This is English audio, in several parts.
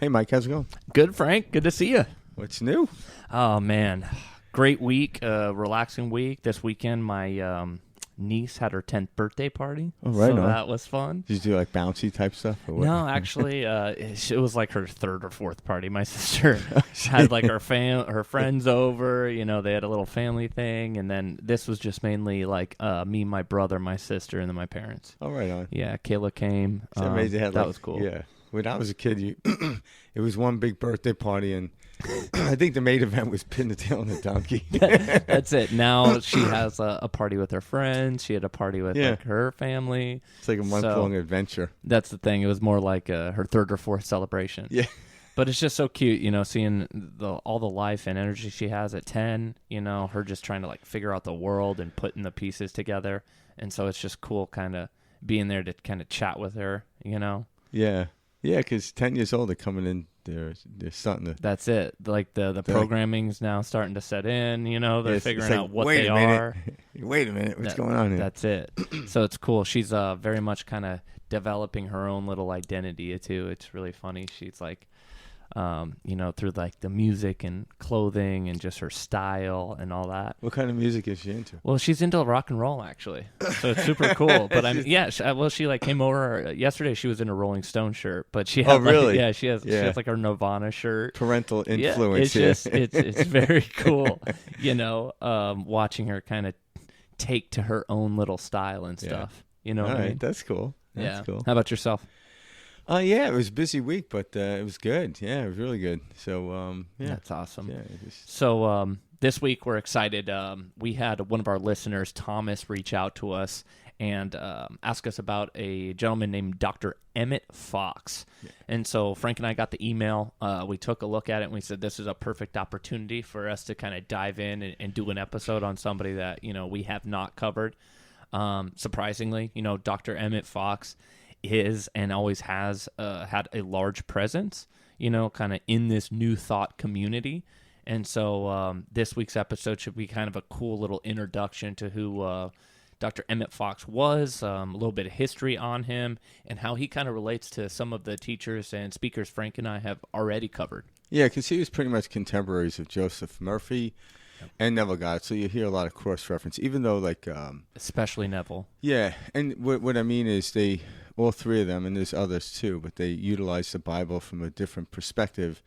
Hey, Mike, how's it going? Good, Frank. Good to see you. What's new? Oh, man. Great week, relaxing week. This weekend, my niece had her 10th birthday party. Oh, right so on. that was fun. Did you do like bouncy type stuff? Or what? No, actually, it was like her third or fourth party. My sister had like her friends over. You know, they had a little family thing, and then this was just mainly like me, my brother, my sister, and then my parents. Oh, right on. Yeah, Kayla came. It's amazing. That was cool. Yeah. When I was a kid, it was one big birthday party, and I think the main event was pin the tail on the donkey. That's it. Now she has a party with her friends. She had a party with like, her family. It's like a month-long adventure. That's the thing. It was more like her third or fourth celebration. Yeah. But it's just so cute, you know, seeing all the life and energy she has at 10, you know, her just trying to like figure out the world and putting the pieces together. And so it's just cool kind of being there to kind of chat with her, you know. Yeah. Yeah, because 10 years old, they're coming in, they're starting to... That's it. Like the programming's now starting to set in, you know, they're figuring out what they are. Wait a minute, what's going on here? That's it. So it's cool. She's very much kind of developing her own little identity too. It's really funny. She's like, you know, through like the music and clothing and just her style and all that. What kind of music is she into? Well, she's into rock and roll actually, so it's super cool. But she like came over yesterday. She was in a Rolling Stone shirt, but she had really? She has like her Nirvana shirt. Parental influence. It's very cool, you know, watching her kind of take to her own little style and stuff. You know what I mean? That's cool. That's cool. How about yourself? Yeah, it was a busy week, but it was good. Yeah, it was really good. So, That's awesome. Yeah, So, this week we're excited. We had one of our listeners, Thomas, reach out to us and ask us about a gentleman named Dr. Emmet Fox. Yeah. And so Frank and I got the email. We took a look at it, and we said this is a perfect opportunity for us to kind of dive in and do an episode on somebody that, you know, we have not covered. Surprisingly, you know, Dr. Emmet Fox is and always has had a large presence, you know, kind of in this New Thought community. And so this week's episode should be kind of a cool little introduction to who Dr. Emmet Fox was, a little bit of history on him, and how he kind of relates to some of the teachers and speakers Frank and I have already covered. Yeah, because he was pretty much contemporaries of Joseph Murphy and Neville Goddard, so you hear a lot of cross-reference, even though like... especially Neville. Yeah, and what I mean is all three of them, and there's others too, but they utilize the Bible from a different perspective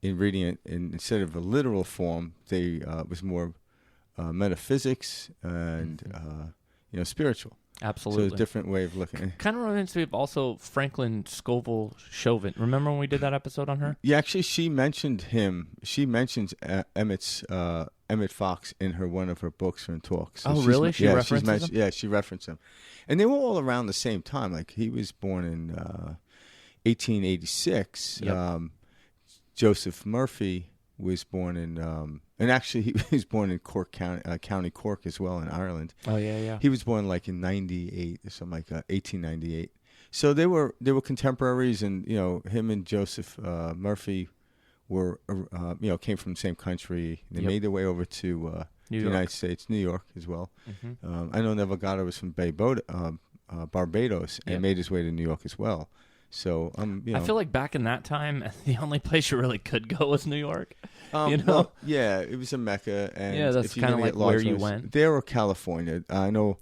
in reading it. And instead of a literal form, they was more metaphysics and spiritual. Absolutely. So a different way of looking at it. Kind of reminds me of also Franklin Scoville Chauvin. Remember when we did that episode on her? Yeah, actually, she mentioned him. She mentions Emmet Fox in one of her books and talks. So really? She references him? Yeah, she referenced him. And they were all around the same time. Like, he was born in 1886. Yep. Joseph Murphy was born in... and actually, he was born in Cork County Cork as well in Ireland. Oh, yeah. He was born like in 98 or something like 1898. So they were contemporaries, and, you know, him and Joseph Murphy were, came from the same country. They made their way over to the United States, New York as well. Mm-hmm. I know Neville Goddard was from Barbados and made his way to New York as well. So, I feel like back in that time, the only place you really could go was New York. You know? Well, yeah, it was a Mecca. And that's kind of like where you went. There or California. I know,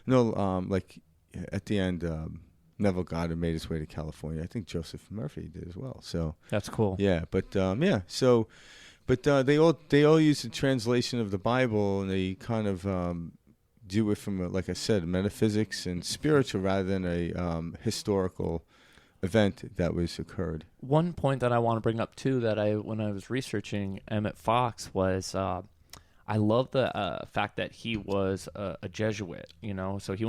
like at the end, Neville Goddard made his way to California. I think Joseph Murphy did as well. So that's cool. Yeah, but So, but they all use the translation of the Bible, and they kind of do it from, like I said, metaphysics and spiritual rather than a historical event that was occurred. One point that I want to bring up too, that when I was researching Emmet Fox was, I love the fact that he was a Jesuit. You know, so he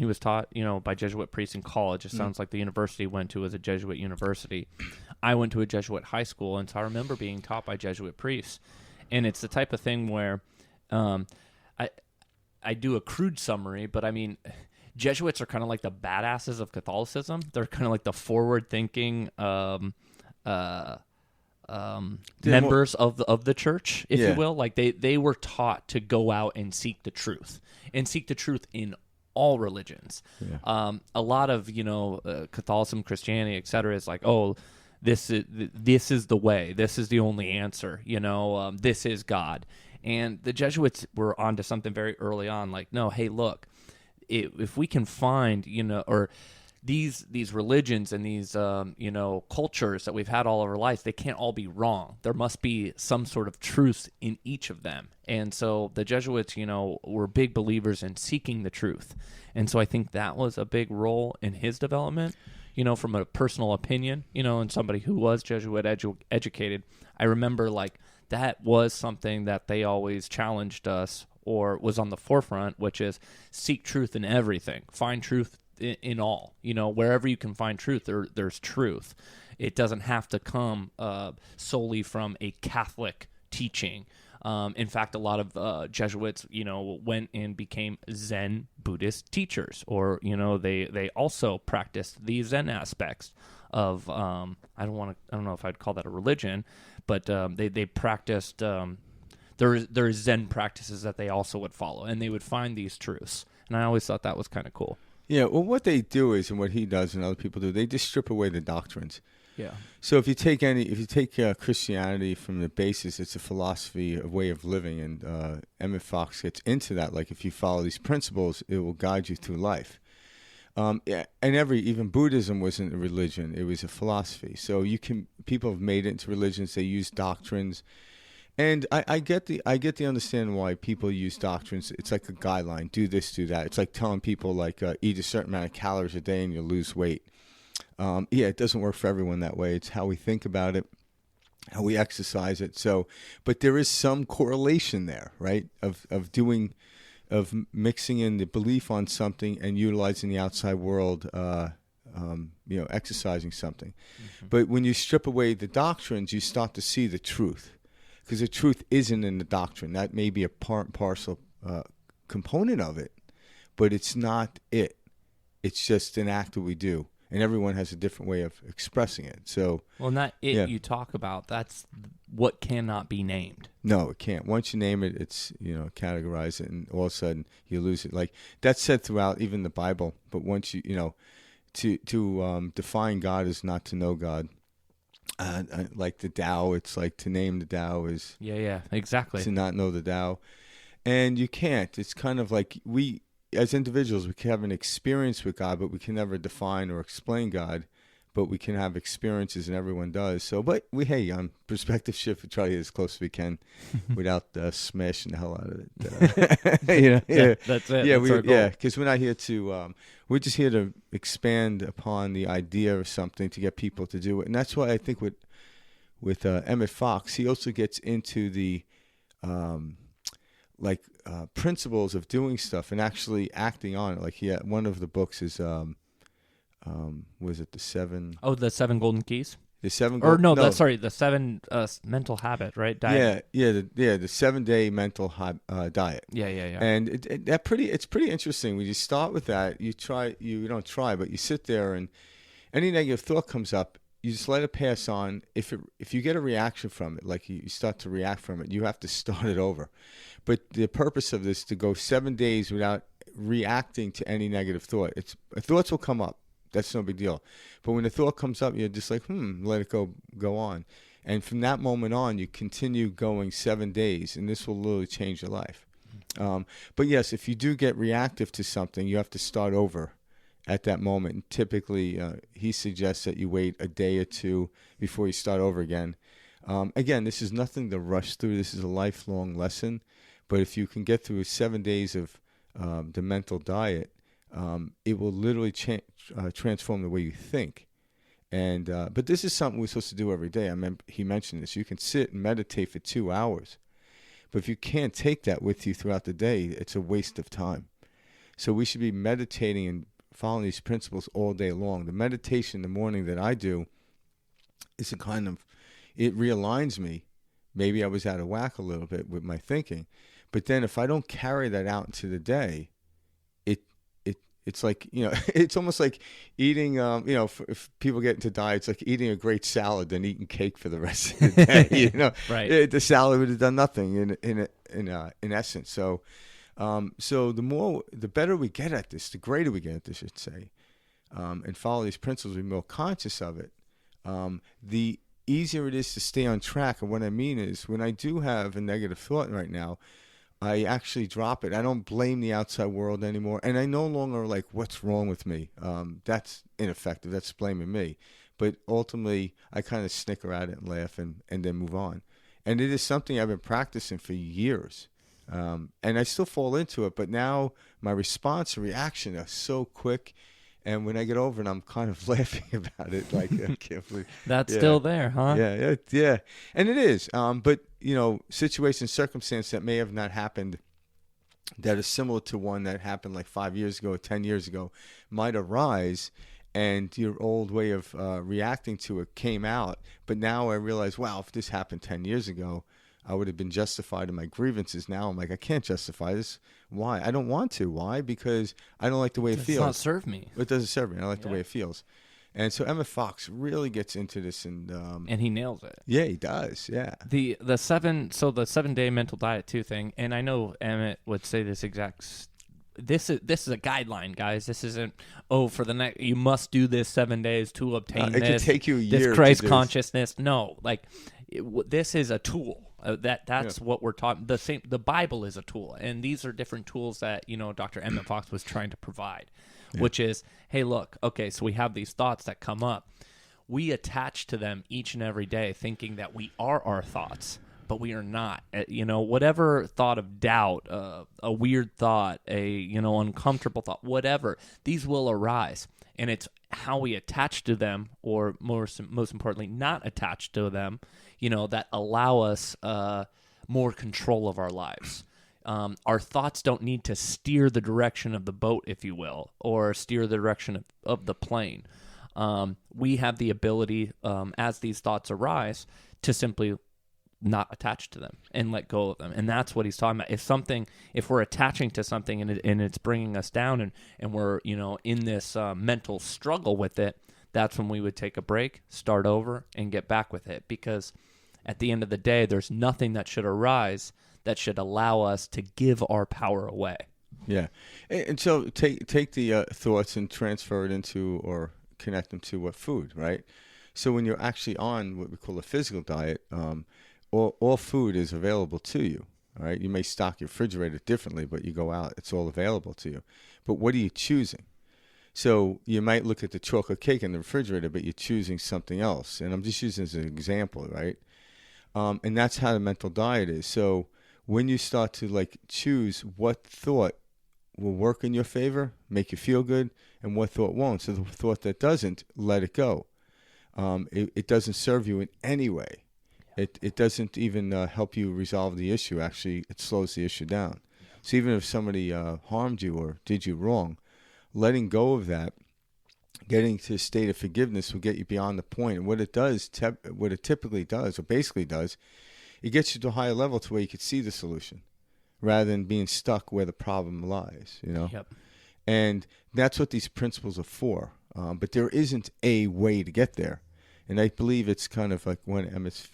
was taught, you know, by Jesuit priests in college. It sounds like the university he went to was a Jesuit university. I went to a Jesuit high school, and so I remember being taught by Jesuit priests. And it's the type of thing where, I do a crude summary, but I mean, Jesuits are kind of like the badasses of Catholicism. They're kind of like the forward-thinking members of the church, if you will. Like they were taught to go out and seek the truth in all religions. A lot of Catholicism, Christianity, etc. is like, this is the way, this is the only answer, this is God. And the Jesuits were onto something very early on, like, no, hey, look, if we can find, or these religions and these cultures that we've had all of our lives, they can't all be wrong. There must be some sort of truth in each of them. And so the Jesuits, were big believers in seeking the truth. And so I think that was a big role in his development, from a personal opinion, and somebody who was Jesuit educated. I remember that was something that they always challenged us, or was on the forefront, which is seek truth in everything, find truth in all. Wherever you can find truth, there's truth. It doesn't have to come solely from a Catholic teaching. In fact, a lot of Jesuits, went and became Zen Buddhist teachers, or they also practiced the Zen aspects of I don't know if I'd call that a religion, but they practiced. There's Zen practices that they also would follow, and they would find these truths. And I always thought that was kind of cool. Yeah, well, what they do is, and what he does and other people do, they just strip away the doctrines. Yeah. So if you take Christianity from the basis, it's a philosophy, a way of living, and Emmet Fox gets into that. Like, if you follow these principles, it will guide you through life. Yeah, and even Buddhism wasn't a religion; it was a philosophy. So people have made it into religions. They use doctrines. And I get the understanding why people use doctrines. It's like a guideline: do this, do that. It's like telling people eat a certain amount of calories a day and you'll lose weight. Yeah, it doesn't work for everyone that way. It's how we think about it, how we exercise it. So, but there is some correlation there, right? Of mixing in the belief on something and utilizing the outside world. Exercising something. Mm-hmm. But when you strip away the doctrines, you start to see the truth. Because the truth isn't in the doctrine. That may be a part and parcel component of it, but it's not it. It's just an act that we do, and everyone has a different way of expressing it. So, well, not it. Yeah. You talk about, that's what cannot be named. No, it can't. Once you name it, it's categorize it, and all of a sudden you lose it. Like that's said throughout even the Bible. But once to define God is not to know God. Like the Tao, it's like to name the Tao is exactly to not know the Tao, and you can't. It's kind of like we as individuals, we can have an experience with God, but we can never define or explain God. But we can have experiences, and everyone does. So, but on perspective shift, we try to get as close as we can without smashing the hell out of it. Yeah, that's it. Yeah, because we're not here to. We're just here to expand upon the idea of something to get people to do it, and that's why I think with Emmet Fox, he also gets into the principles of doing stuff and actually acting on it. Like one of the books is. Was it the 7? Oh, the 7 golden keys. The 7. The 7 mental habit, right? Diet. The 7-day mental diet. Yeah. And it's pretty interesting. When you start with that, you don't try, but you sit there, and any negative thought comes up, you just let it pass on. If you get a reaction from it, like you start to react from it, you have to start it over. But the purpose of this is to go 7 days without reacting to any negative thought. Thoughts will come up. That's no big deal. But when the thought comes up, you're just like, let it go on. And from that moment on, you continue going 7 days, and this will literally change your life. But yes, if you do get reactive to something, you have to start over at that moment. And typically, he suggests that you wait a day or two before you start over again. Again, this is nothing to rush through. This is a lifelong lesson. But if you can get through 7 days of the mental diet, it will literally transform the way you think. And but this is something we're supposed to do every day. He mentioned this. You can sit and meditate for 2 hours. But if you can't take that with you throughout the day, it's a waste of time. So we should be meditating and following these principles all day long. The meditation in the morning that I do is it realigns me. Maybe I was out of whack a little bit with my thinking. But then if I don't carry that out into the day, it's like, it's almost like eating, if people get into diets, like eating a great salad than eating cake for the rest of the day, Right. The salad would have done nothing in essence. So, the better we get at this, the greater we get at this, I should say, and follow these principles, we're more conscious of it. the easier it is to stay on track. And what I mean is, when I do have a negative thought right now, I actually drop it. I don't blame the outside world anymore. And I no longer like, what's wrong with me? That's ineffective. That's blaming me. But ultimately, I kind of snicker at it and laugh and then move on. And it is something I've been practicing for years. And I still fall into it. But now my response and reaction are so quick. And when I get over it, I'm kind of laughing about it. Like, I can't believe that's still there, huh? Yeah. And it is. But, situations, circumstances that may have not happened that are similar to one that happened like 5 years ago or 10 years ago might arise, and your old way of reacting to it came out. But now I realize, wow, if this happened 10 years ago, I would have been justified in my grievances. Now I'm like, I can't justify this. Why? I don't want to. Why? Because I don't like the way it feels. It does not serve me. It doesn't serve me. I don't like the way it feels. And so Emmet Fox really gets into this, and he nails it. Yeah, he does. Yeah. The 7-day mental diet too thing, and I know Emmet would say this exact. This is a guideline, guys. This isn't for the next. You must do this 7 days to obtain it this. Could take you a year. This Christ consciousness. No, like this is a tool. That's what we're talking. The Bible is a tool, and these are different tools that Dr. Emmet Fox was trying to provide. Which is, hey, look, okay, so we have these thoughts that come up. We attach to them each and every day thinking that we are our thoughts, but we are not. Whatever thought of doubt, a weird thought, uncomfortable thought, whatever, these will arise. And it's how we attach to them, or most importantly, not attach to them, that allow us more control of our lives. Our thoughts don't need to steer the direction of the boat, if you will, or steer the direction of the plane. We have the ability, as these thoughts arise, to simply not attach to them and let go of them. And that's what he's talking about. If we're attaching to something and it's bringing us down and we're, in this mental struggle with it, that's when we would take a break, start over, and get back with it. Because at the end of the day, there's nothing that should arise that should allow us to give our power away. Yeah. And so take the thoughts and transfer it into, or connect them to what food, right? So when you're actually on what we call a physical diet, all food is available to you, all right? You may stock your refrigerator differently, but you go out, it's all available to you. But what are you choosing? So you might look at the chocolate cake in the refrigerator, but you're choosing something else. And I'm just using this as an example, right? And that's how the mental diet is. So when you start to choose what thought will work in your favor, make you feel good, and what thought won't. So the thought that doesn't, let it go. It doesn't serve you in any way. It doesn't even help you resolve the issue. Actually, it slows the issue down. So even if somebody harmed you or did you wrong, letting go of that, getting to a state of forgiveness will get you beyond the point. And what it does, what it typically does, or basically does, it gets you to a higher level to where you could see the solution rather than being stuck where the problem lies, Yep. And that's what these principles are for. But there isn't a way to get there. And I believe it's kind of like one of Emmet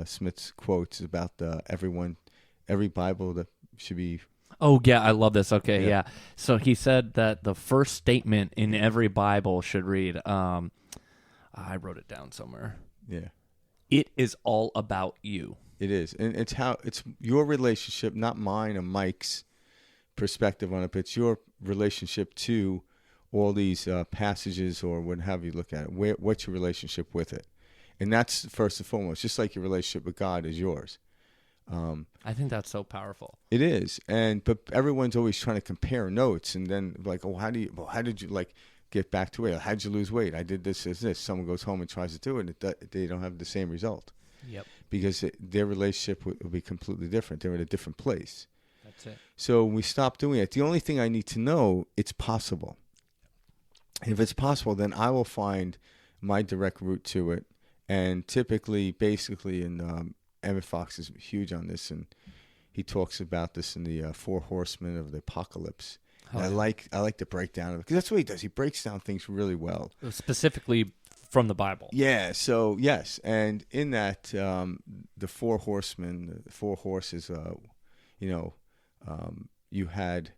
Smith's quotes about every Bible that should be. Oh, yeah, I love this. Okay, yeah. So he said that the first statement in every Bible should read, I wrote it down somewhere. Yeah. It is all about you. It is. And it's your relationship, not mine or Mike's perspective on it, but it's your relationship to all these passages, or what have you look at it. What's your relationship with it? And that's first and foremost, just like your relationship with God is yours. I think that's so powerful. It is. But everyone's always trying to compare notes, and then how did you get back to weight? How'd you lose weight? I did this. Someone goes home and tries to do it, they don't have the same result. Yep. Because their relationship will be completely different. They're in a different place. That's it. So when we stop doing it, the only thing I need to know, it's possible. And if it's possible, then I will find my direct route to it. And typically, basically, Emmet Fox is huge on this, and he talks about this in the Four Horsemen of the Apocalypse. Oh, I like the breakdown of it, because that's what he does. He breaks down things really well. Specifically from the Bible. Yeah, so yes. And in that, the Four Horsemen, the four horses, you had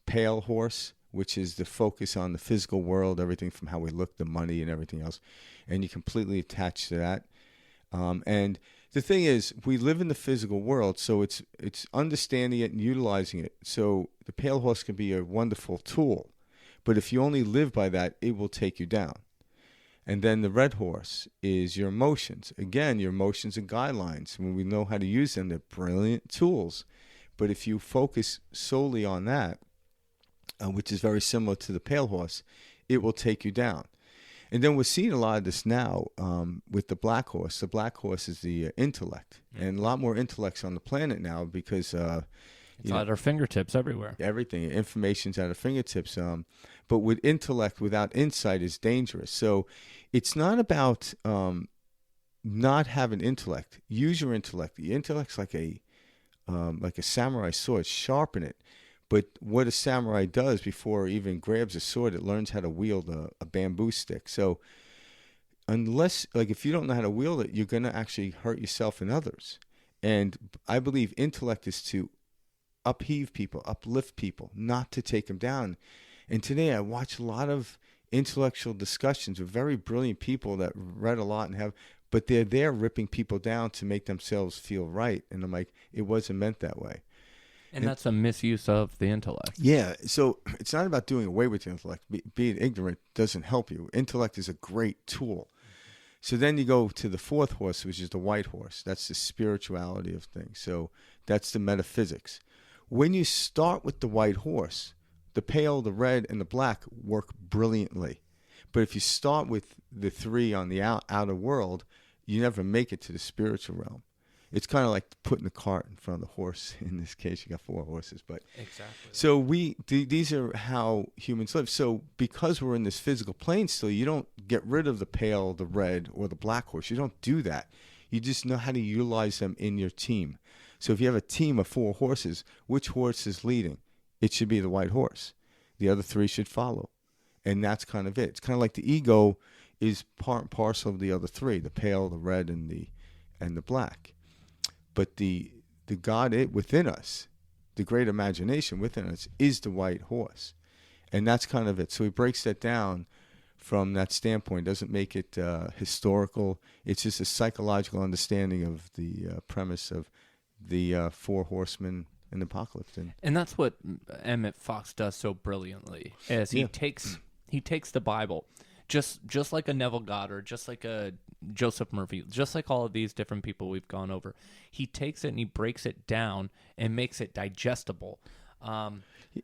pale horse, which is the focus on the physical world, everything from how we look, the money, and everything else, and you completely attach to that. And the thing is, we live in the physical world, so it's understanding it and utilizing it. So the pale horse can be a wonderful tool, but if you only live by that, it will take you down. And then the red horse is your emotions. Again, your emotions and guidelines. When we know how to use them, they're brilliant tools. But if you focus solely on that, which is very similar to the pale horse, it will take you down. And then we're seeing a lot of this now with the black horse. The black horse is the intellect. And a lot more intellects on the planet now because it's at our fingertips everywhere. Everything. Information's at our fingertips. But with intellect without insight is dangerous. So it's not about not having intellect. Use your intellect. The intellect's like a samurai sword. Sharpen it. But what a samurai does before he even grabs a sword, it learns how to wield a bamboo stick. So unless, if you don't know how to wield it, you're going to actually hurt yourself and others. And I believe intellect is to upheave people, uplift people, not to take them down. And today I watch a lot of intellectual discussions with very brilliant people that read a lot and have, but they're there ripping people down to make themselves feel right. And I'm like, it wasn't meant that way. And that's a misuse of the intellect. Yeah. So it's not about doing away with intellect. Being ignorant doesn't help you. Intellect is a great tool. So then you go to the fourth horse, which is the white horse. That's the spirituality of things. So that's the metaphysics. When you start with the white horse, the pale, the red, and the black work brilliantly. But if you start with the three on the outer world, you never make it to the spiritual realm. It's kind of like putting the cart in front of the horse. In this case, you got four horses. But exactly. So these are how humans live. So because we're in this physical plane still, you don't get rid of the pale, the red, or the black horse. You don't do that. You just know how to utilize them in your team. So if you have a team of four horses, which horse is leading? It should be the white horse. The other three should follow. And that's kind of it. It's kind of like the ego is part and parcel of the other three, the pale, the red, and the black. But the God within us, the great imagination within us, is the white horse. And that's kind of it. So he breaks that down from that standpoint. Doesn't make it historical. It's just a psychological understanding of the premise of the four horsemen and the apocalypse. And that's what Emmet Fox does so brilliantly, is he takes the Bible, just like a Neville Goddard, just like a Joseph Murphy, just like all of these different people we've gone over. He takes it and he breaks it down and makes it digestible. But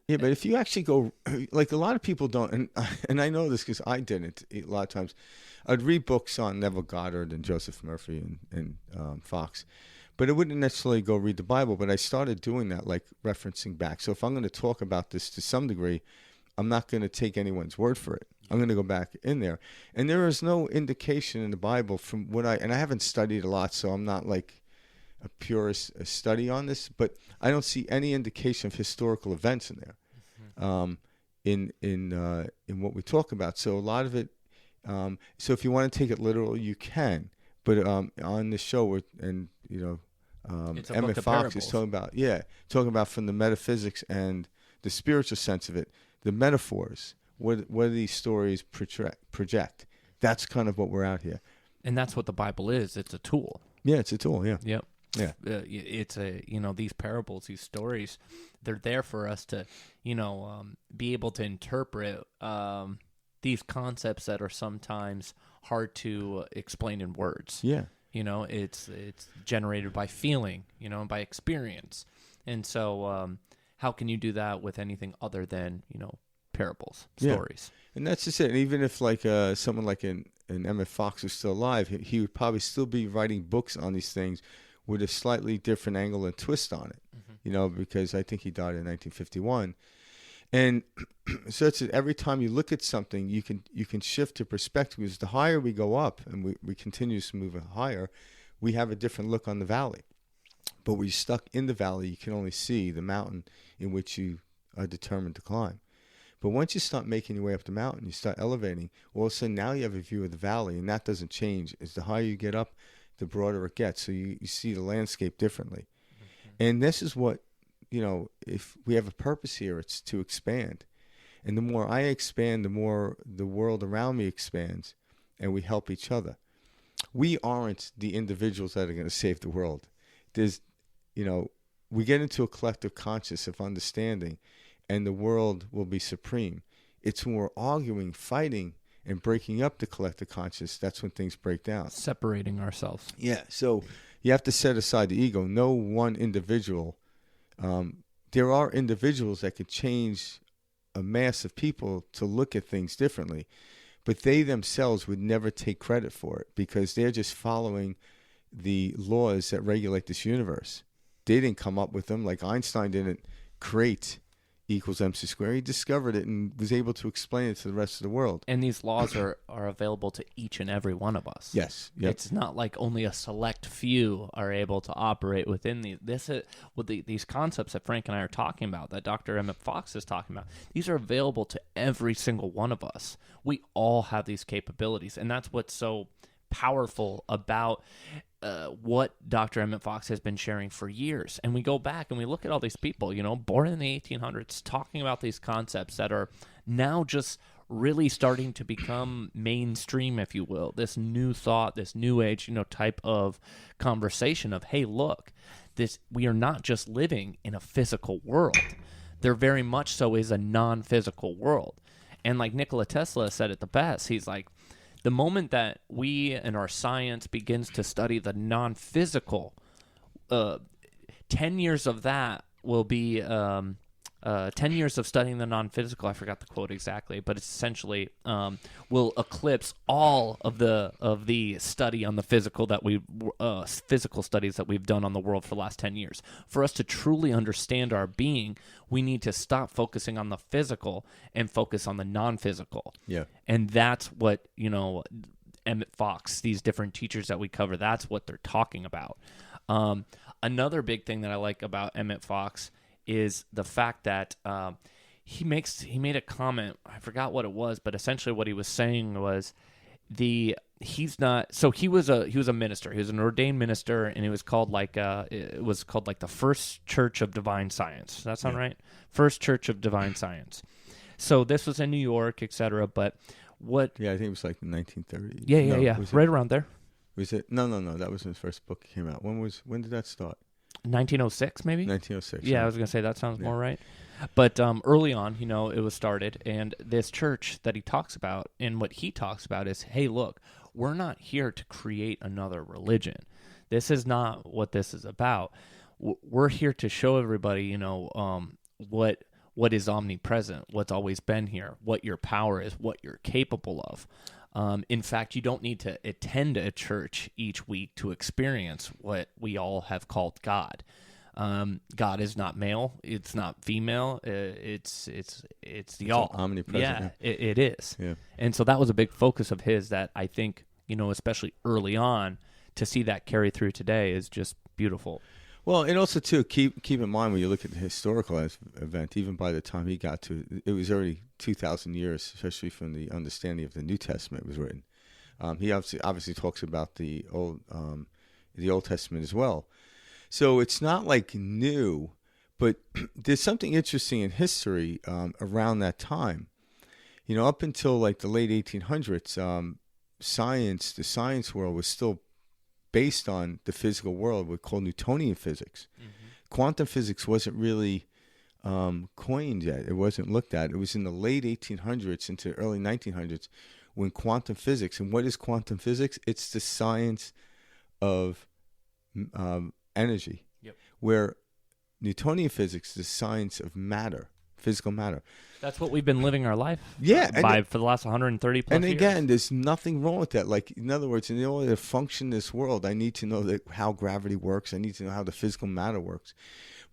if you actually go, like a lot of people don't, and I know this because I didn't a lot of times. I'd read books on Neville Goddard and Joseph Murphy and Fox, but I wouldn't necessarily go read the Bible. But I started doing that, like referencing back. So if I'm going to talk about this to some degree, I'm not going to take anyone's word for it. I'm going to go back in there. And there is no indication in the Bible from what and I haven't studied a lot, so I'm not like a purist study on this, but I don't see any indication of historical events in there, in what we talk about. So a lot of it, so if you want to take it literal, you can. But on the show, Emmet Fox is talking about from the metaphysics and the spiritual sense of it, the metaphors. What do these stories project? That's kind of what we're out here. And that's what the Bible is. It's a tool. Yeah, it's a tool, yeah. Yep. Yeah. It's these parables, these stories, they're there for us to, be able to interpret these concepts that are sometimes hard to explain in words. Yeah. It's generated by feeling, by experience. And so how can you do that with anything other than, parables, stories? And that's just it. And even if someone like an Emmet Fox was still alive, he would probably still be writing books on these things with a slightly different angle and twist on it, because I think he died in 1951. And so it's every time you look at something, you can shift to perspective, because the higher we go up and we continue to move higher, we have a different look on the valley. But when you're stuck in the valley, you can only see the mountain in which you are determined to climb. But once you start making your way up the mountain, you start elevating, all of a sudden now you have a view of the valley, and that doesn't change. As the higher you get up, the broader it gets. So you see the landscape differently. Mm-hmm. And this is what, if we have a purpose here, it's to expand. And the more I expand, the more the world around me expands, and we help each other. We aren't the individuals that are going to save the world. There's, we get into a collective conscious of understanding, and the world will be supreme. It's when we're arguing, fighting, and breaking up the collective conscious, that's when things break down. Separating ourselves. Yeah, so you have to set aside the ego. No one individual. There are individuals that could change a mass of people to look at things differently, but they themselves would never take credit for it because they're just following the laws that regulate this universe. They didn't come up with them. Like Einstein didn't create E equals MC squared. He discovered it and was able to explain it to the rest of the world. And these laws are available to each and every one of us. Yes. Yep. It's not like only a select few are able to operate within these concepts that Frank and I are talking about, that Dr. Emmet Fox is talking about. These are available to every single one of us. We all have these capabilities, and that's what's so powerful about what Dr. Emmet Fox has been sharing for years. And we go back and we look at all these people, born in the 1800s, talking about these concepts that are now just really starting to become mainstream, if you will. This new thought, this new age, type of conversation of, hey, look, we are not just living in a physical world. There very much so is a non-physical world. And like Nikola Tesla said it the best, he's like, the moment that we and our science begins to study the non-physical, 10 years of that will be 10 years of studying the non-physical. I forgot the quote exactly, but it's essentially will eclipse all of the study on the physical that physical studies that we've done on the world for the last 10 years. For us to truly understand our being, we need to stop focusing on the physical and focus on the non-physical. Yeah. And that's what, Emmet Fox, these different teachers that we cover, that's what they're talking about. Another big thing that I like about Emmet Fox is the fact that he made a comment. I forgot what it was, but essentially what he was saying was he was a minister. He was an ordained minister, and it was called the First Church of Divine Science. Does that sound right? First Church of Divine Science. So this was in New York, etc. But what? Yeah, I think it was like the 1930s. Yeah. Right around there. Was it? No. That was when the first book came out. When did that start? 1906, maybe? 1906. Yeah, I was going to say that sounds more right. But early on, it was started, and this church that he talks about, and what he talks about is, hey, look, we're not here to create another religion. This is not what this is about. We're here to show everybody, what is omnipresent, what's always been here, what your power is, what you're capable of. In fact, you don't need to attend a church each week to experience what we all have called God. God is not male; it's not female. It's the all omnipresent. Yeah, it is. Yeah. And so that was a big focus of his that I think, especially early on, to see that carry through today is just beautiful. Well, and also too, keep in mind when you look at the historical event, even by the time he got to it was already 2,000 years, especially from the understanding of the New Testament was written. He obviously talks about the Old Testament as well. So it's not like new, but there's something interesting in history around that time. Up until like the late 1800s, the science world was still based on the physical world, we call Newtonian physics. Mm-hmm. Quantum physics wasn't really coined yet. It wasn't looked at. It was in the late 1800s into early 1900s when quantum physics, and what is quantum physics? It's the science of energy, where Newtonian physics is the science of matter, physical matter. That's what we've been living our life for the last 130 plus years. And again, there's nothing wrong with that. Like, in other words, in order to function in this world, I need to know how gravity works. I need to know how the physical matter works.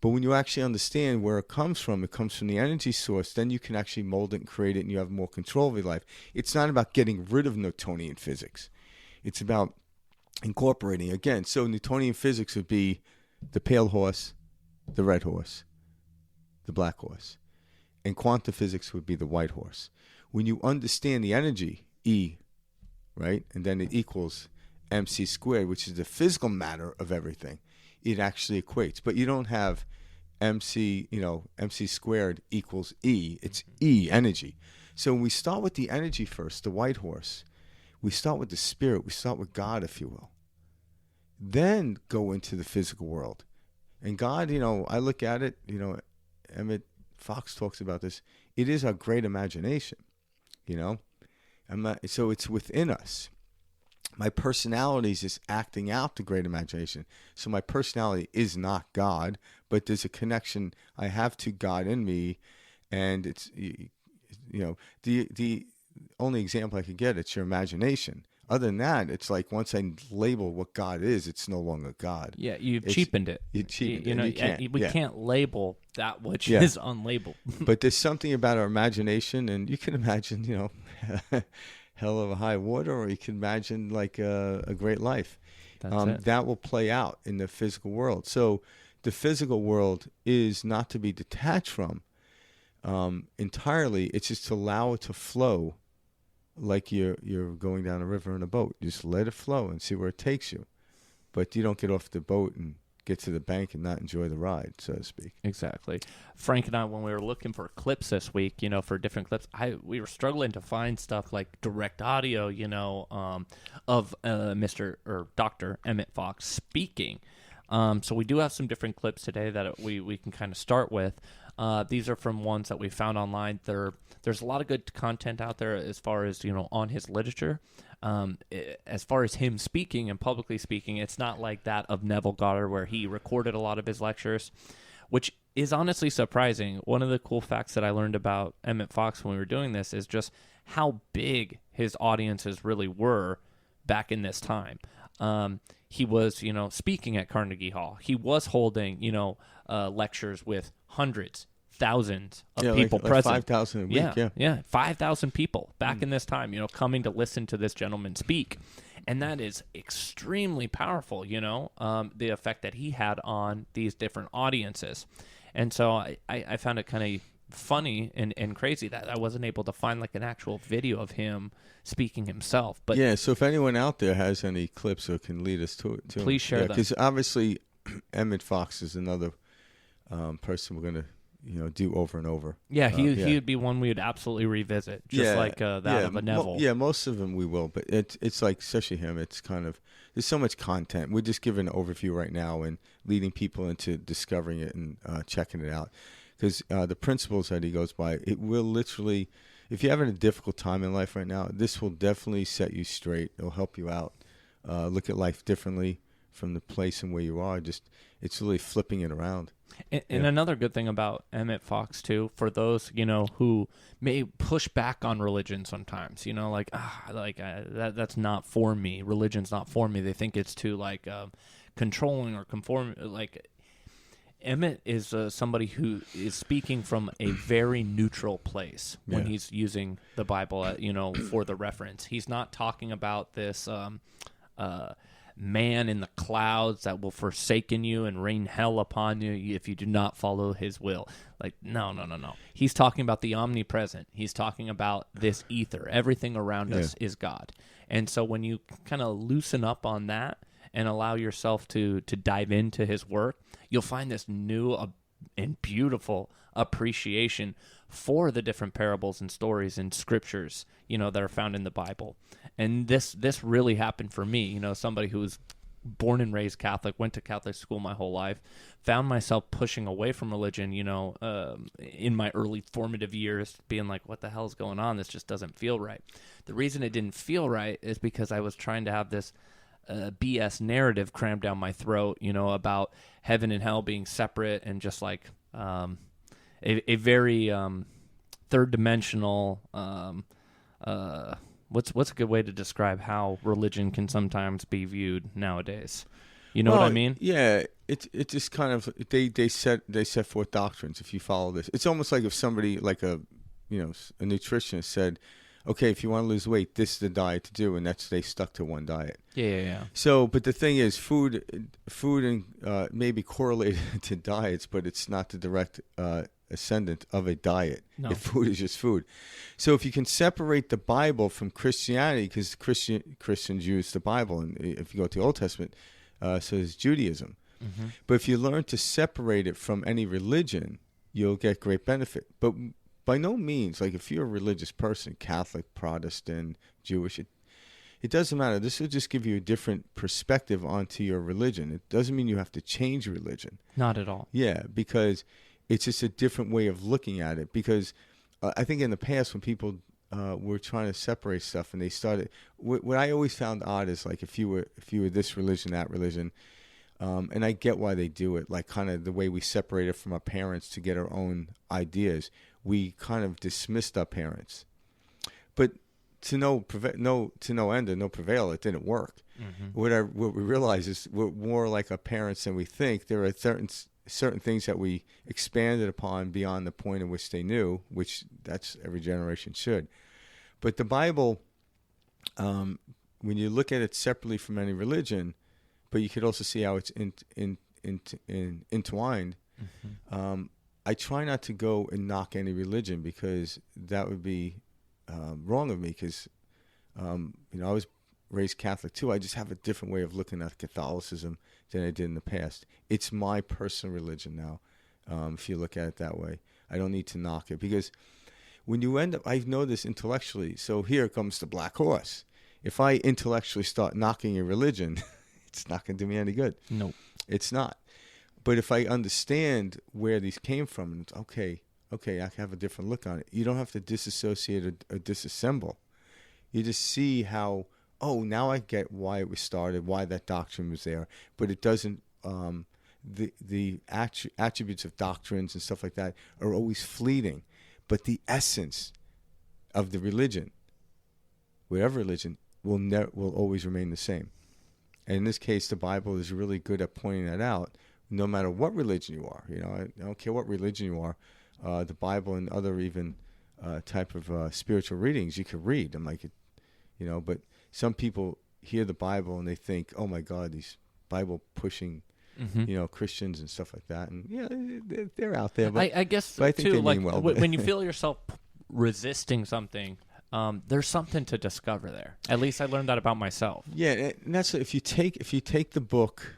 But when you actually understand where it comes from the energy source, then you can actually mold it and create it, and you have more control of your life. It's not about getting rid of Newtonian physics. It's about incorporating. Again, so Newtonian physics would be the pale horse, the red horse, the black horse. And quantum physics would be the white horse. When you understand the energy, E, right, and then it equals MC squared, which is the physical matter of everything, it actually equates. But you don't have MC, MC squared equals E. It's E, energy. So we start with the energy first, the white horse. We start with the spirit. We start with God, if you will. Then go into the physical world. And God, I look at it, Emmet Fox talks about this. It is our great imagination, so it's within us. My personality is just acting out the great imagination. So my personality is not God, but there's a connection I have to God in me. And it's, the only example I could get, it's your imagination. Other than that, it's like once I label what God is, it's no longer God. Yeah, you've cheapened it. You cheapened it. We can't label that which is unlabeled. But there's something about our imagination, and you can imagine, hell of a high water, or you can imagine like a great life. That will play out in the physical world. So the physical world is not to be detached from entirely. It's just to allow it to flow. Like you're going down a river in a boat. Just let it flow and see where it takes you. But you don't get off the boat and get to the bank and not enjoy the ride, so to speak. Exactly. Frank and I, when we were looking for clips this week, for different clips, we were struggling to find stuff like direct audio, of Dr. Emmet Fox speaking. So we do have some different clips today that we can kind of start with. These are from ones that we found online. There's a lot of good content out there as far as, on his literature. As far as him speaking and publicly speaking, it's not like that of Neville Goddard where he recorded a lot of his lectures, which is honestly surprising. One of the cool facts that I learned about Emmet Fox when we were doing this is just how big his audiences really were back in this time. He was, speaking at Carnegie Hall. He was holding, lectures with hundreds, thousands of people present. 5,000 a week, yeah. 5,000 people back in this time, coming to listen to this gentleman speak. And that is extremely powerful, the effect that he had on these different audiences. And so I found it kind of funny and crazy that I wasn't able to find like an actual video of him speaking himself. But yeah, so if anyone out there has any clips or can lead us to please share them. Because obviously Emmet Fox is another person we're going to do over and over. Yeah, he would be one we would absolutely revisit, just like that of a Neville. Most of them we will, but it's like, especially him, it's kind of, there's so much content. We're just giving an overview right now and leading people into discovering it and checking it out. Because the principles that he goes by, it will literally, if you're having a difficult time in life right now, this will definitely set you straight. It'll help you out. Look at life differently from the place and where you are. It's really flipping it around. And another good thing about Emmet Fox, too, for those, who may push back on religion sometimes, that's not for me. Religion's not for me. They think it's too, controlling or conforming. Emmet is somebody who is speaking from a very neutral place when he's using the Bible, for the reference. He's not talking about this man in the clouds that will forsaken you and rain hell upon you if you do not follow his will. No. He's talking about the omnipresent. He's talking about this ether. Everything around us is God. And so when you kind of loosen up on that and allow yourself to dive into his work, you'll find this new and beautiful appreciation for the different parables and stories and scriptures, that are found in the Bible. And this really happened for me, somebody who was born and raised Catholic, went to Catholic school my whole life, found myself pushing away from religion, in my early formative years, being like, what the hell is going on? This just doesn't feel right. The reason it didn't feel right is because I was trying to have this BS narrative crammed down my throat, about heaven and hell being separate and just like a very third dimensional. What's a good way to describe how religion can sometimes be viewed nowadays? You know what I mean? Yeah, it's just kind of they set forth doctrines. If you follow this, it's almost like if somebody like a nutritionist said, okay, if you want to lose weight, this is the diet to do, and they stuck to one diet. Yeah. So, but the thing is, food and may be correlated to diets, but it's not the direct ascendant of a diet. No. If food is just food. So if you can separate the Bible from Christianity, because Christians use the Bible, and if you go to the Old Testament, so is Judaism. But if you learn to separate it from any religion, you'll get great benefit. But by no means, like if you're a religious person, Catholic, Protestant, Jewish, it doesn't matter. This will just give you a different perspective onto your religion. It doesn't mean you have to change religion. Not at all. Yeah, because it's just a different way of looking at it. Because I think in the past when people were trying to separate stuff and they started, what I always found odd is like if you were this religion, that religion, and I get why they do it, like kind of the way we separated from our parents to get our own ideas. We kind of dismissed our parents, but to no end or no prevail, it didn't work. What we realize is we're more like our parents than we think. There are certain things that we expanded upon beyond the point in which they knew, which that's every generation should. But the Bible, when you look at it separately from any religion, but you could also see how it's entwined. I try not to go and knock any religion because that would be wrong of me. Because I was raised Catholic too. I just have a different way of looking at Catholicism than I did in the past. It's my personal religion now. If you look at it that way, I don't need to knock it because when you end up, I know this intellectually. So here comes the black horse. If I intellectually start knocking a religion, it's not going to do me any good. No, it's not. But if I understand where these came from, and it's okay, I have a different look on it. You don't have to disassociate or disassemble. You just see how, now I get why it was started, why that doctrine was there. But it doesn't, the attributes of doctrines and stuff like that are always fleeting. But the essence of the religion, whatever religion, will always remain the same. And in this case, the Bible is really good at pointing that out. No matter what religion you are, I don't care what religion you are, the Bible and other even type of spiritual readings you could read. I'm like, but some people hear the Bible and they think, oh my God, these Bible pushing, Christians and stuff like that, and they're out there. But I guess but I think too, they like mean well. when you feel yourself resisting something, there's something to discover there. At least I learned that about myself. Yeah, and that's if you take the book.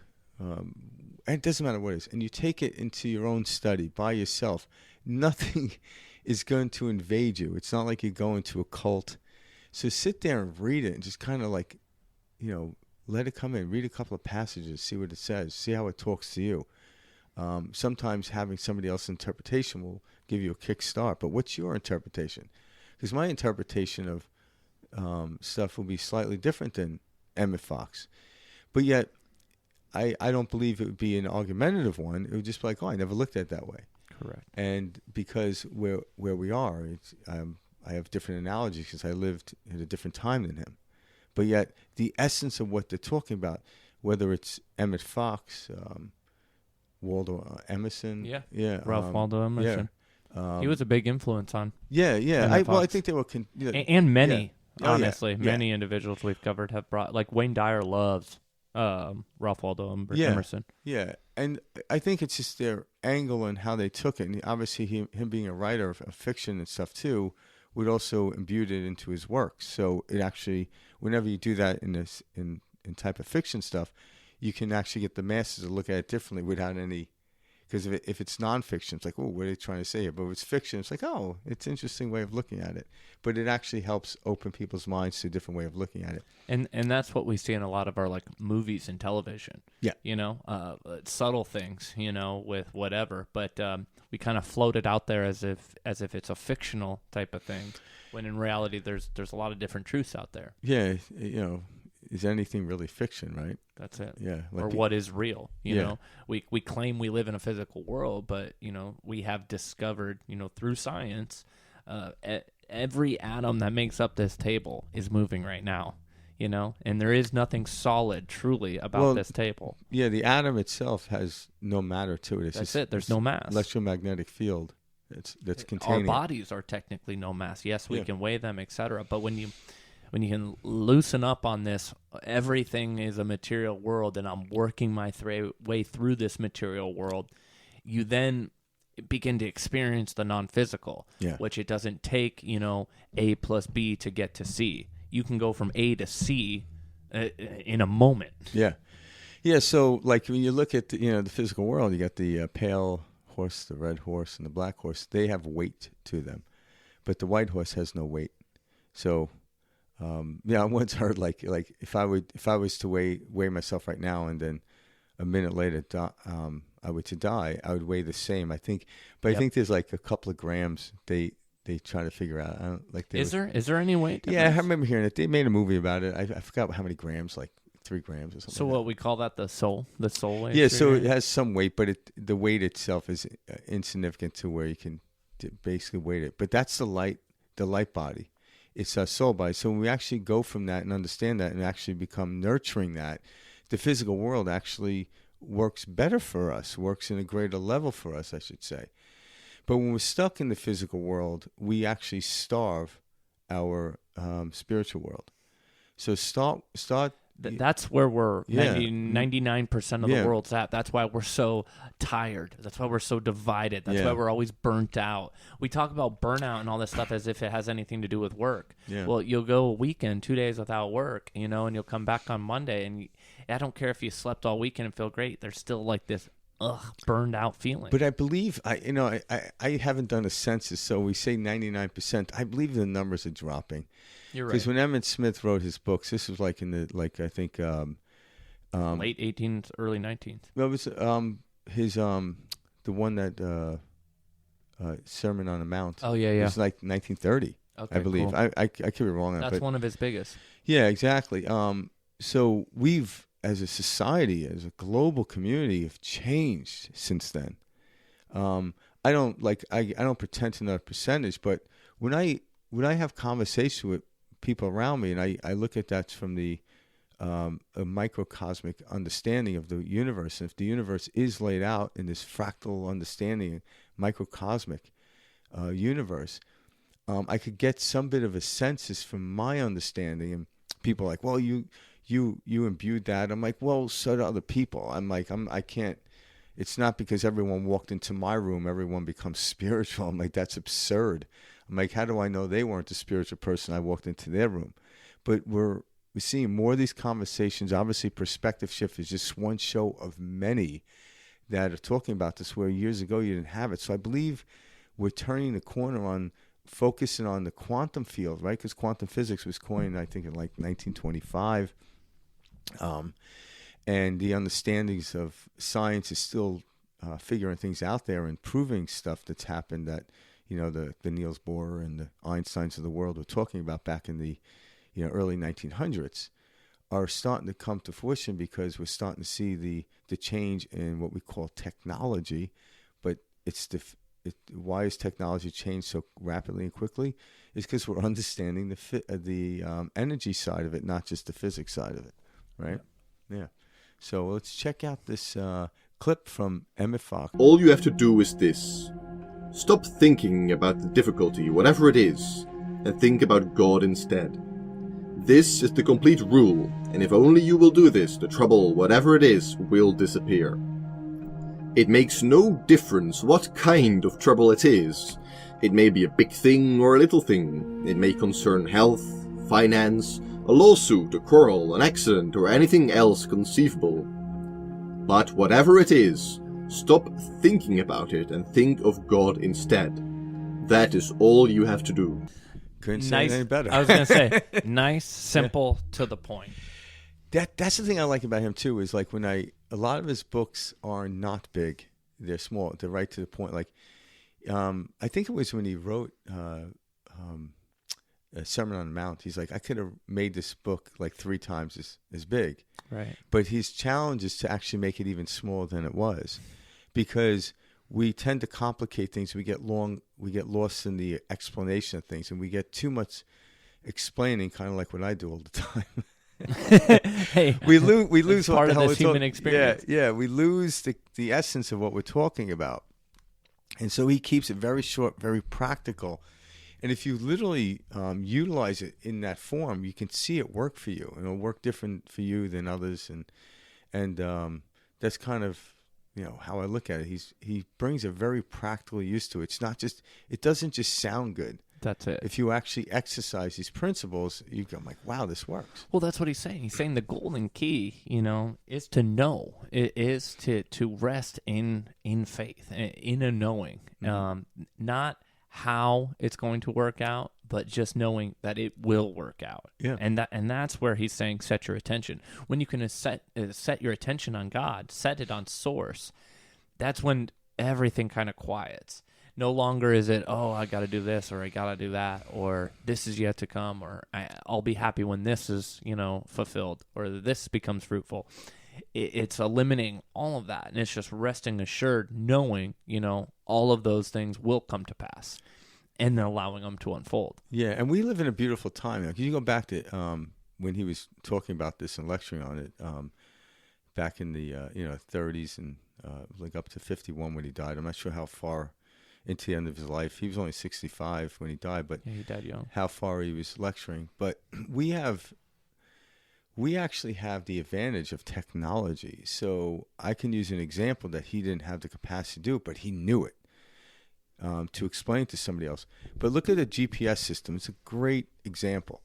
It doesn't matter what it is, and you take it into your own study by yourself, nothing is going to invade you. It's not like you go into a cult. So sit there and read it and just kind of like, let it come in. Read a couple of passages, see what it says, see how it talks to you. Sometimes having somebody else's interpretation will give you a kickstart, but what's your interpretation? Because my interpretation of stuff will be slightly different than Emmet Fox. But yet, I don't believe it would be an argumentative one. It would just be like, I never looked at it that way. Correct. And because where we are, I have different analogies because I lived at a different time than him. But yet, the essence of what they're talking about, whether it's Emmet Fox, Waldo Emerson, Ralph Waldo Emerson, he was a big influence on. I think they were, and many, honestly, many individuals we've covered have brought, like Wayne Dyer loves Ralph Waldo Emerson. Yeah, and I think it's just their angle and how they took it. And obviously, him being a writer of fiction and stuff too, would also imbue it into his work. So it actually, whenever you do that in type of fiction stuff, you can actually get the masses to look at it differently without any. Because if it's nonfiction, it's like, what are they trying to say here? But if it's fiction, it's like, it's an interesting way of looking at it. But it actually helps open people's minds to a different way of looking at it. And that's what we see in a lot of our like movies and television. Yeah. Subtle things, with whatever. But we kind of float it out there as if it's a fictional type of thing, when in reality there's a lot of different truths out there. Yeah, is anything really fiction, right? That's it. Yeah. Or what is real? You know, we claim we live in a physical world, but we have discovered, through science, every atom that makes up this table is moving right now. And there is nothing solid, truly, about this table. Yeah, the atom itself has no matter to it. That's it. There's no mass. Electromagnetic field. That's containing. Our bodies are technically no mass. Yes, we can weigh them, etc. But when you can loosen up on this, everything is a material world, and I'm working my way through this material world, you then begin to experience the non-physical, which it doesn't take, A plus B to get to C. You can go from A to C in a moment. Yeah. Yeah, so like when you look at the physical world, you got the pale horse, the red horse, and the black horse. They have weight to them, but the white horse has no weight. So, I once heard like if I was to weigh myself right now, and then a minute later I would to die, I would weigh the same. I think, but I think there's like a couple of grams they try to figure out. I don't like. Is there any weight difference? Yeah, I remember hearing it. They made a movie about it. I forgot how many grams, like 3 grams or something. So what we call that the soul weight? Yeah, so it has some weight, but the weight itself is insignificant to where you can basically weight it. But that's the light body. It's a soul body. So when we actually go from that and understand that and actually become nurturing that, the physical world actually works better for us, works in a greater level for us, I should say. But when we're stuck in the physical world, we actually starve our spiritual world. So start. That's where we're 99% of the world's at. That's why we're so tired. That's why we're so divided. That's why we're always burnt out. We talk about burnout and all this stuff as if it has anything to do with work. Yeah. Well, you'll go a weekend, 2 days without work, and you'll come back on Monday, and I don't care if you slept all weekend and feel great. There's still like this burned out feeling. But I believe I haven't done a census, so we say 99%. I believe the numbers are dropping. You're right. Because when Emmet Smith wrote his books, this was like in the I think late 18th, early 19th. Well, it was his the one that Sermon on the Mount. Oh yeah. It was like 1930. Okay, I believe. Cool. I could be wrong on that. That's one of his biggest. Yeah, exactly. So we've, as a society, as a global community, have changed since then. I don't pretend to know a percentage, but when I have conversations with people around me, and I look at that from a microcosmic understanding of the universe, and if the universe is laid out in this fractal understanding, microcosmic universe, I could get some bit of a census from my understanding. And people are like, well, you imbued that. I'm like, well, so do other people. I'm like, I can't. It's not because everyone walked into my room, everyone becomes spiritual. I'm like, that's absurd. I'm like, how do I know they weren't the spiritual person I walked into their room? But we're seeing more of these conversations. Obviously, Perspective Shift is just one show of many that are talking about this, where years ago you didn't have it. So I believe we're turning the corner on focusing on the quantum field, right? Because quantum physics was coined, I think, in like 1925. And the understandings of science is still figuring things out there and proving stuff that's happened that, the Niels Bohr and the Einsteins of the world were talking about back in the, early 1900s are starting to come to fruition, because we're starting to see the change in what we call technology. But why is technology changed so rapidly and quickly? It's because we're understanding the energy side of it, not just the physics side of it, right? Yeah. So let's check out this clip from Emmet Fox. All you have to do is this. Stop thinking about the difficulty, whatever it is, and think about God instead. This is the complete rule, and if only you will do this, the trouble, whatever it is, will disappear. It makes no difference what kind of trouble it is. It may be a big thing or a little thing. It may concern health, finance, a lawsuit, a quarrel, an accident, or anything else conceivable. But whatever it is, stop thinking about it and think of God instead. That is all you have to do. Couldn't say it any better. I was going to say, nice, simple, to the point. That's the thing I like about him too, is like a lot of his books are not big. They're small. They're right to the point. Like, I think it was when he wrote a Sermon on the Mount. He's like, I could have made this book like 3 times as big. Right. But his challenge is to actually make it even smaller than it was, because we tend to complicate things. We get lost in the explanation of things, and we get too much explaining, kind of like what I do all the time. Hey, we lose part what the of hell this we're human experience. Yeah, we lose the essence of what we're talking about. And so he keeps it very short, very practical. And if you literally utilize it in that form, you can see it work for you, and it'll work different for you than others. And that's kind of how I look at it. He brings a very practical use to it. It doesn't just sound good. That's it. If you actually exercise these principles, you go like, wow, this works. Well, that's what he's saying. He's saying the golden key, is to know. It is to rest in faith, in a knowing. Not how it's going to work out, but just knowing that it will work out. Yeah. And that's where he's saying set your attention. When you can set your attention on God, set it on source, that's when everything kind of quiets. No longer is it, oh, I got to do this, or I got to do that, or this is yet to come, or I'll be happy when this is, fulfilled, or this becomes fruitful. It's eliminating all of that, and it's just resting assured, knowing, all of those things will come to pass, and then allowing them to unfold. Yeah, and we live in a beautiful time. Now, you go back to when he was talking about this and lecturing on it, back in the 30s and like up to 51 when he died. I'm not sure how far into the end of his life. He was only 65 when he died, but yeah, he died young. How far he was lecturing. But we actually have the advantage of technology. So I can use an example that he didn't have the capacity to do, but he knew it to explain to somebody else. But look at a GPS system. It's a great example.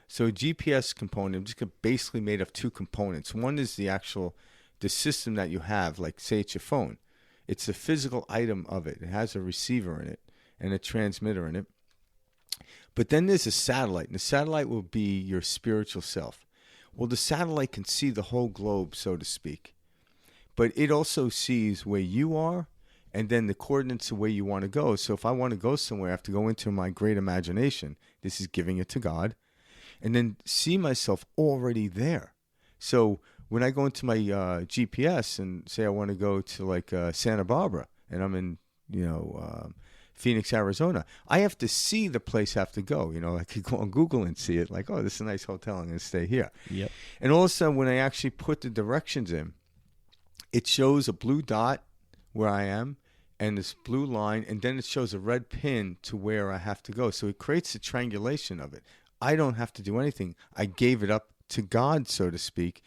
So a GPS component is just basically made of two components. One is the system that you have, like say it's your phone. It's the physical item of it. It has a receiver in it and a transmitter in it. But then there's a satellite, and the satellite will be your spiritual self. Well, the satellite can see the whole globe, so to speak. But it also sees where you are and then the coordinates of where you want to go. So if I want to go somewhere, I have to go into my great imagination. This is giving it to God. And then see myself already there. So when I go into my GPS and say I want to go to like Santa Barbara and I'm in, Phoenix, Arizona, I have to see the place I have to go. I could go on Google and see it like, oh, this is a nice hotel. I'm going to stay here. Yep. And all of a sudden, when I actually put the directions in, it shows a blue dot where I am and this blue line, and then it shows a red pin to where I have to go. So it creates a triangulation of it. I don't have to do anything. I gave it up to God, so to speak.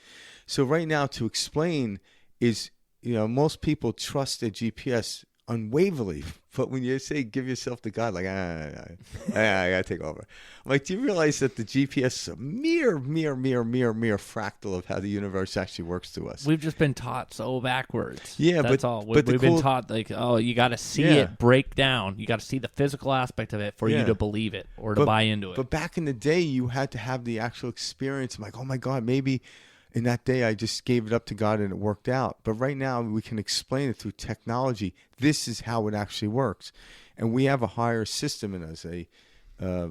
So right now, to explain is, most people trust their GPS unwaveringly, but when you say give yourself to God, like, I gotta take over. I'm like, do you realize that the GPS is a mere fractal of how the universe actually works to us? We've just been taught so backwards. Yeah, that's all. We've been taught like, oh, you got to see it break down. You got to see the physical aspect of it for you to believe it or to buy into it. But back in the day, you had to have the actual experience. I'm like, oh my God, maybe in that day, I just gave it up to God and it worked out. But right now, we can explain it through technology. This is how it actually works. And we have a higher system in us, a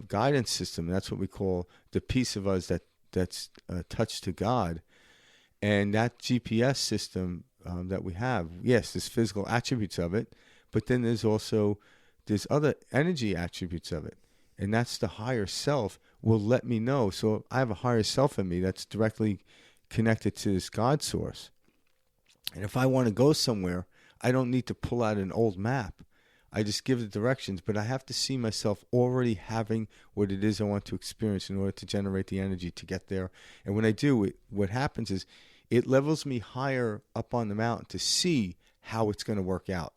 guidance system. That's what we call the piece of us that's touched to God. And that GPS system that we have, yes, there's physical attributes of it, but then there's other energy attributes of it. And that's the higher self will let me know. So I have a higher self in me that's directly connected to this God source. And if I want to go somewhere, I don't need to pull out an old map. I just give the directions, but I have to see myself already having what it is I want to experience in order to generate the energy to get there. And when I do, what happens is it levels me higher up on the mountain to see how it's going to work out.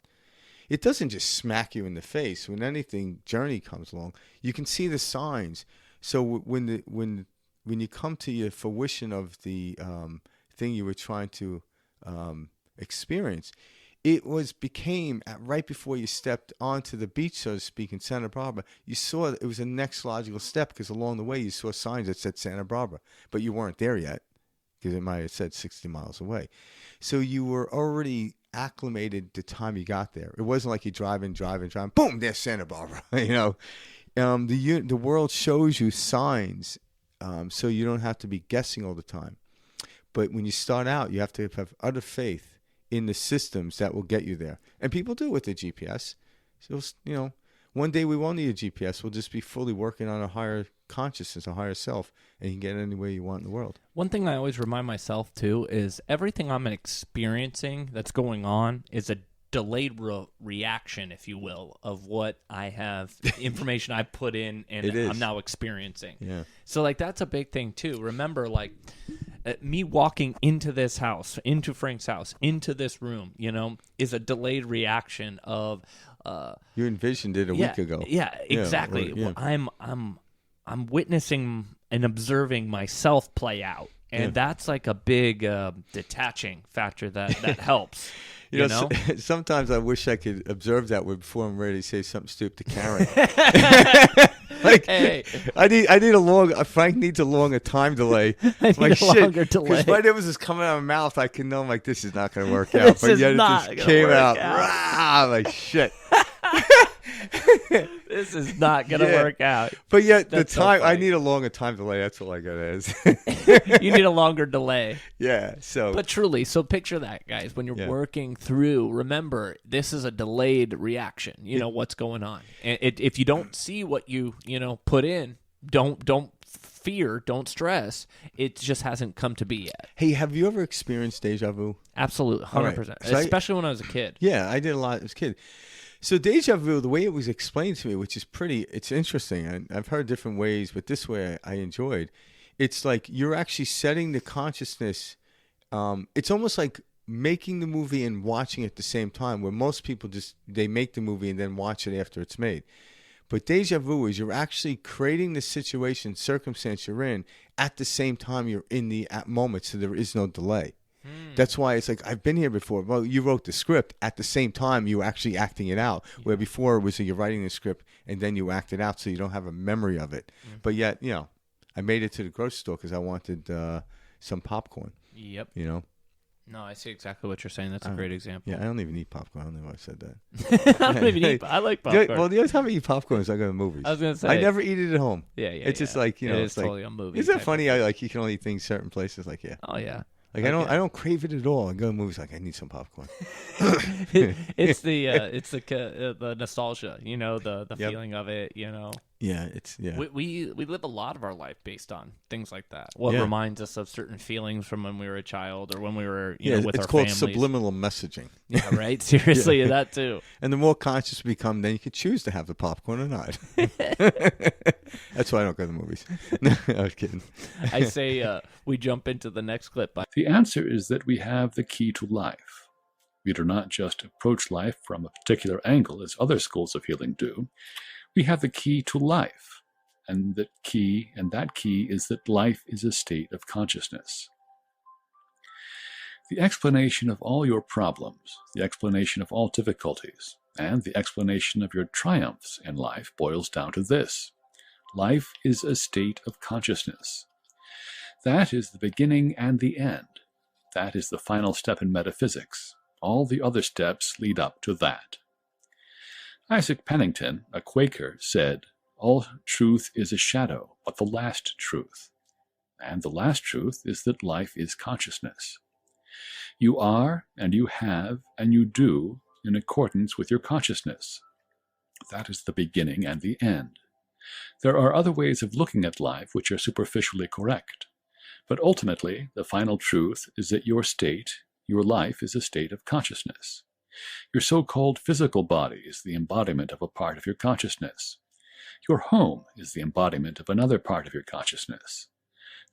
It doesn't just smack you in the face. When anything journey comes along, you can see the signs. So when you come to your fruition of the thing you were trying to experience, it became right before you stepped onto the beach, so to speak, in Santa Barbara. You saw it was a next logical step because along the way you saw signs that said Santa Barbara, but you weren't there yet because it might have said 60 miles away. So you were already acclimated the time you got there. It wasn't like you driving, boom, there's Santa Barbara. The world shows you signs. So you don't have to be guessing all the time. But when you start out, you have to have utter faith in the systems that will get you there. And people do with the GPS. So, one day we won't need a GPS. We'll just be fully working on a higher consciousness, a higher self, and you can get anywhere you want in the world. One thing I always remind myself, too, is everything I'm experiencing that's going on is a delayed reaction, if you will, of what I have, information I put in and I'm now experiencing. Yeah. So, that's a big thing, too. Remember, me walking into this house, into Frank's house, into this room, is a delayed reaction of You envisioned it a week ago. Yeah, exactly. Yeah. I'm witnessing and observing myself play out, and that's like a big detaching factor that helps. You know? Sometimes I wish I could observe that before I'm ready to say something stupid to Karen. Hey. I need Frank needs a longer time delay. I need a longer delay. Because when it was just coming out of my mouth, I can know I'm like, this is not going to work out. But yet it just came out. Rah, like shit. This is not going to work out. But yet That's the time, so I need a longer time delay. That's all I got is. You need a longer delay. Yeah. So. But truly, so picture that, guys. When you're working through, remember, this is a delayed reaction. You know what's going on. And if you don't see what you put in, don't fear, don't stress. It just hasn't come to be yet. Hey, have you ever experienced deja vu? Absolutely, 100%. Right. So especially when I was a kid. Yeah, I did a lot as a kid. So deja vu, the way it was explained to me, which is it's interesting. I've heard different ways, but this way I enjoyed. It's like you're actually setting the consciousness. It's almost like making the movie and watching it at the same time, where most people they make the movie and then watch it after it's made. But deja vu is you're actually creating the situation, circumstance you're in at the same time you're in the moment, so there is no delay. That's why it's like, I've been here before. Well, you wrote the script at the same time you were actually acting it out, where before it was you're writing the script and then you act it out, so you don't have a memory of it. But yet, I made it to the grocery store because I wanted some popcorn. Yep. No, I see exactly what you're saying. That's a great example. Yeah, I don't even eat popcorn. I don't know why I said that. I don't even eat. I like popcorn. Well, the only time I eat popcorn is I go to movies. I was gonna say I never eat it at home. Yeah. It's just like it's totally a movie. Isn't that funny? You can only eat things certain places. Like Oh yeah. Like I don't crave it at all. I go to movies like I need some popcorn. It's the nostalgia, the feeling of it, Yeah, We live a lot of our life based on things like that. What reminds us of certain feelings from when we were a child or when we were with our families. It's called subliminal messaging. Yeah, right. Seriously, that too. And the more conscious we become, then you can choose to have the popcorn or not. That's why I don't go to the movies. No, I was kidding. I say we jump into the next clip. The answer is that we have the key to life. We do not just approach life from a particular angle as other schools of healing do. We have the key to life, and that key is that life is a state of consciousness. The explanation of all your problems, the explanation of all difficulties, and the explanation of your triumphs in life boils down to this: life is a state of consciousness. That is the beginning and the end. That is the final step in metaphysics. All the other steps lead up to that. Isaac Pennington, a Quaker, said, "All truth is a shadow, but the last truth." And the last truth is that life is consciousness. You are, and you have, and you do in accordance with your consciousness. That is the beginning and the end. There are other ways of looking at life which are superficially correct. But ultimately, the final truth is that your life is a state of consciousness. Your so-called physical body is the embodiment of a part of your consciousness. Your home is the embodiment of another part of your consciousness.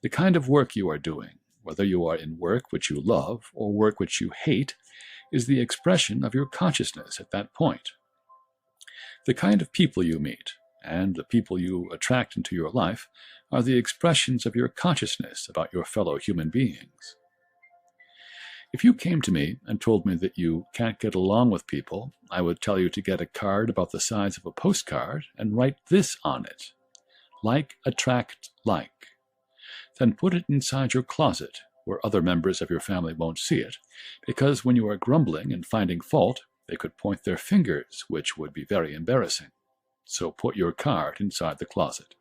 The kind of work you are doing, whether you are in work which you love or work which you hate, is the expression of your consciousness at that point. The kind of people you meet, and the people you attract into your life, are the expressions of your consciousness about your fellow human beings. If you came to me and told me that you can't get along with people, I would tell you to get a card about the size of a postcard and write this on it: like attract like. Then put it inside your closet, where other members of your family won't see it, because when you are grumbling and finding fault, they could point their fingers, which would be very embarrassing. So put your card inside the closet.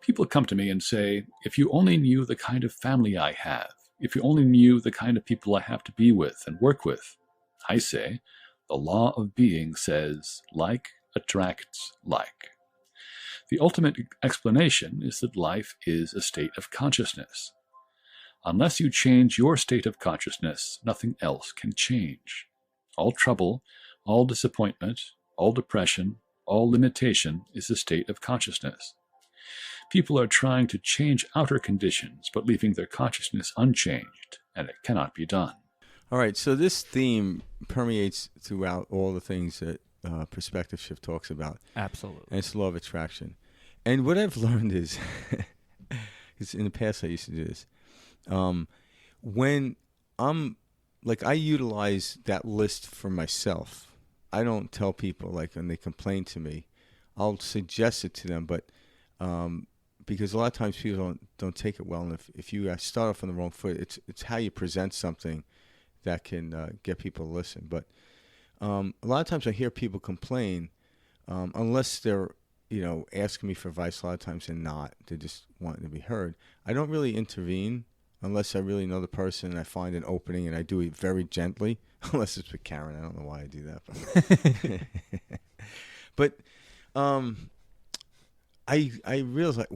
People come to me and say, "If you only knew the kind of family I have, if you only knew the kind of people I have to be with and work with." I say, the law of being says, like attracts like. The ultimate explanation is that life is a state of consciousness. Unless you change your state of consciousness, nothing else can change. All trouble, all disappointment, all depression, all limitation is a state of consciousness. People are trying to change outer conditions, but leaving their consciousness unchanged, and it cannot be done. All right, so this theme permeates throughout all the things that Perspective Shift talks about. Absolutely. And it's law of attraction. And what I've learned is, because in the past I used to do this, when I utilize that list for myself. I don't tell people, like, when they complain to me, I'll suggest it to them, but because a lot of times people don't take it well, and if you start off on the wrong foot, it's how you present something that can get people to listen. But a lot of times I hear people complain, unless they're asking me for advice. A lot of times they're just wanting to be heard. I don't really intervene unless I really know the person and I find an opening, and I do it very gently. Unless it's with Karen, I don't know why I do that. But I realize, like,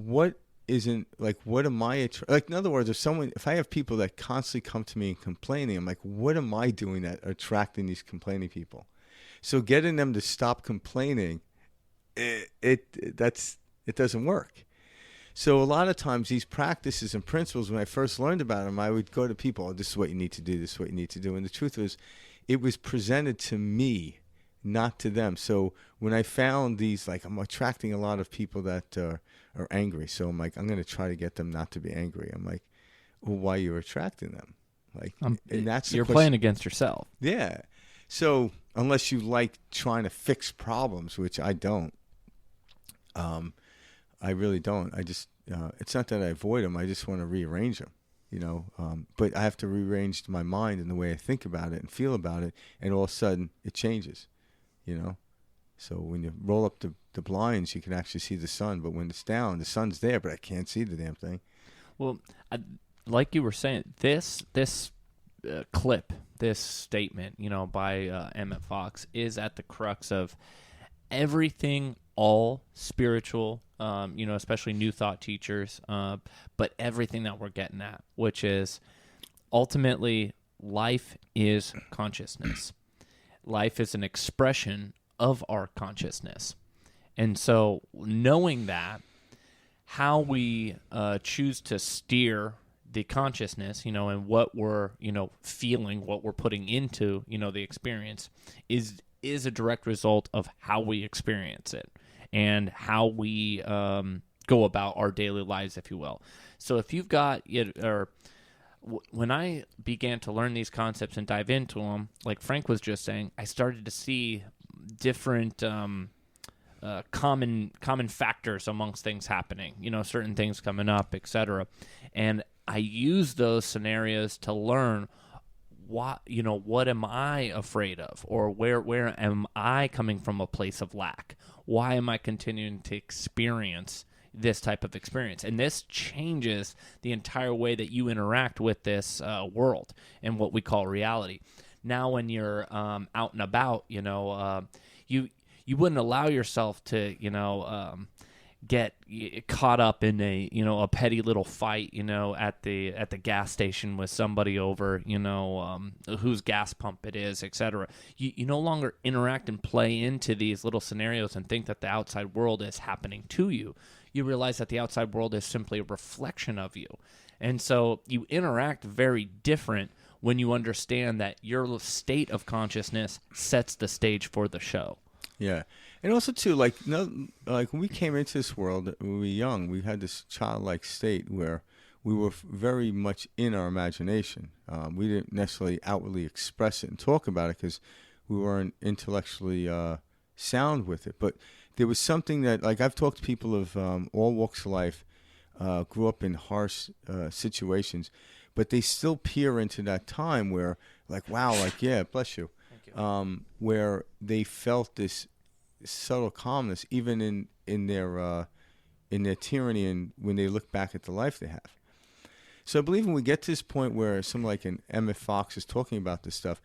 what am I like? In other words, if I have people that constantly come to me and complaining, I'm like, what am I doing that attracting these complaining people? So getting them to stop complaining, it doesn't work. So a lot of times these practices and principles, when I first learned about them, I would go to people, oh, this is what you need to do, this is what you need to do. And the truth was, it was presented to me, not to them. So when I found these, like, I'm attracting a lot of people that are angry. So I'm like, I'm going to try to get them not to be angry. I'm like, well, why are you attracting them? Like, and that's you're playing against yourself. Yeah. So unless you like trying to fix problems, which I don't, I really don't. I just, it's not that I avoid them. I just want to rearrange them, but I have to rearrange my mind and the way I think about it and feel about it. And all of a sudden it changes, So when you roll up the blinds, you can actually see the sun. But when it's down, the sun's there, but I can't see the damn thing. Well, like you were saying, this clip, this statement, by Emmet Fox is at the crux of everything, all spiritual, especially New Thought teachers, but everything that we're getting at, which is ultimately life is consciousness. Life is an expression of our consciousness. And so knowing that, how we choose to steer the consciousness, and what we're, feeling, what we're putting into, the experience is a direct result of how we experience it and how we go about our daily lives, if you will. So if you've got when I began to learn these concepts and dive into them, like Frank was just saying, I started to see different common factors amongst things happening, certain things coming up, etc. And I use those scenarios to learn what am I afraid of, or where am I coming from a place of lack? Why am I continuing to experience this type of experience? And this changes the entire way that you interact with this world and what we call reality. Now, when you're out and about, you wouldn't allow yourself to, get caught up in a petty little fight, at the gas station with somebody over, whose gas pump it is, etc. You no longer interact and play into these little scenarios and think that the outside world is happening to you. You realize that the outside world is simply a reflection of you. And so you interact very different when you understand that your state of consciousness sets the stage for the show. Yeah. And also, too, like when we came into this world, when we were young, we had this childlike state where we were very much in our imagination. We didn't necessarily outwardly express it and talk about it because we weren't intellectually sound with it. But there was something that, like, I've talked to people of all walks of life, grew up in harsh situations, but they still peer into that time where, like, wow, like, yeah, bless you, where they felt this subtle calmness, even in their tyranny, and when they look back at the life they have. So I believe when we get to this point where someone like an Emmet Fox is talking about this stuff,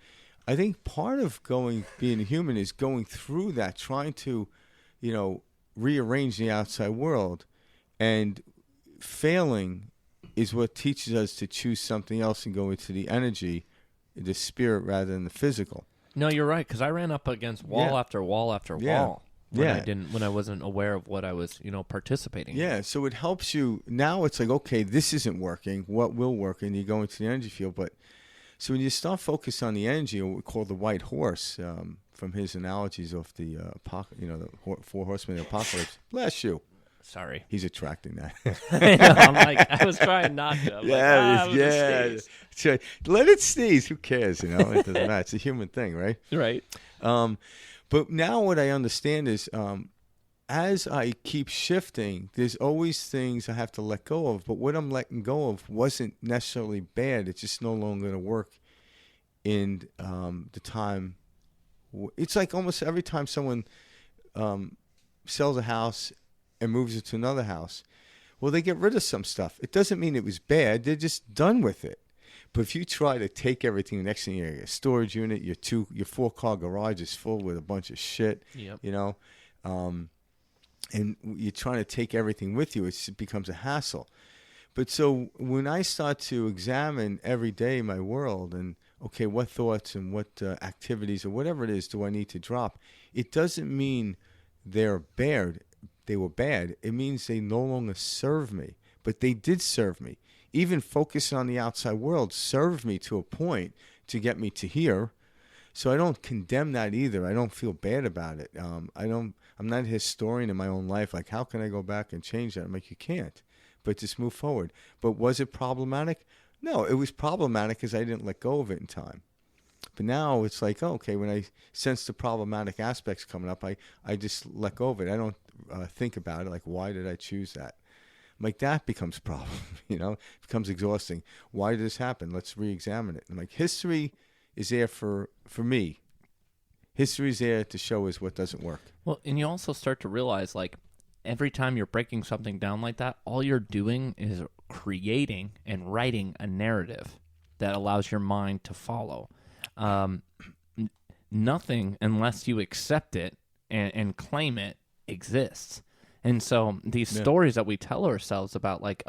I think part of being a human is going through that, trying to, rearrange the outside world, and failing is what teaches us to choose something else and go into the energy, the spirit, rather than the physical. No, you're right, because I ran up against wall after wall after wall when I wasn't aware of what I was, participating in. Yeah, so it helps you. Now it's like, okay, this isn't working. What will work? And you go into the energy field. But So when you start focusing on the energy, or what we call the white horse, from his analogies of the the four horsemen of the apocalypse. Bless you. Sorry. He's attracting that. I'm like, I was trying not to. So let it sneeze. Who cares? It doesn't matter. It's a human thing, right? Right. But now what I understand is, as I keep shifting, there's always things I have to let go of. But what I'm letting go of wasn't necessarily bad. It's just no longer going to work in the time. It's like almost every time someone sells a house and moves it to another house, well, they get rid of some stuff. It doesn't mean it was bad. They're just done with it. But if you try to take everything, the next thing you're a storage unit, your 4-car garage is full with a bunch of shit, and you're trying to take everything with you, it becomes a hassle. But so when I start to examine every day my world and, okay, what thoughts and what activities or whatever it is do I need to drop, it doesn't mean they're bad. They were bad. It means they no longer serve me. But they did serve me. Even focusing on the outside world served me to a point to get me to here. So I don't condemn that either. I don't feel bad about it. I'm not a historian in my own life. Like, how can I go back and change that? I'm like, you can't. But just move forward. But was it problematic? No, it was problematic because I didn't let go of it in time. But now it's like, okay, when I sense the problematic aspects coming up, I just let go of it. I don't think about it. Like, why did I choose that? I'm like, that becomes a problem, it becomes exhausting. Why did this happen? Let's re-examine it. I'm like, history is there for me. History is there to show us what doesn't work. Well, and you also start to realize, like, every time you're breaking something down like that, all you're doing is creating and writing a narrative that allows your mind to follow. Nothing, unless you accept it and claim it, exists. And so these stories that we tell ourselves about, like,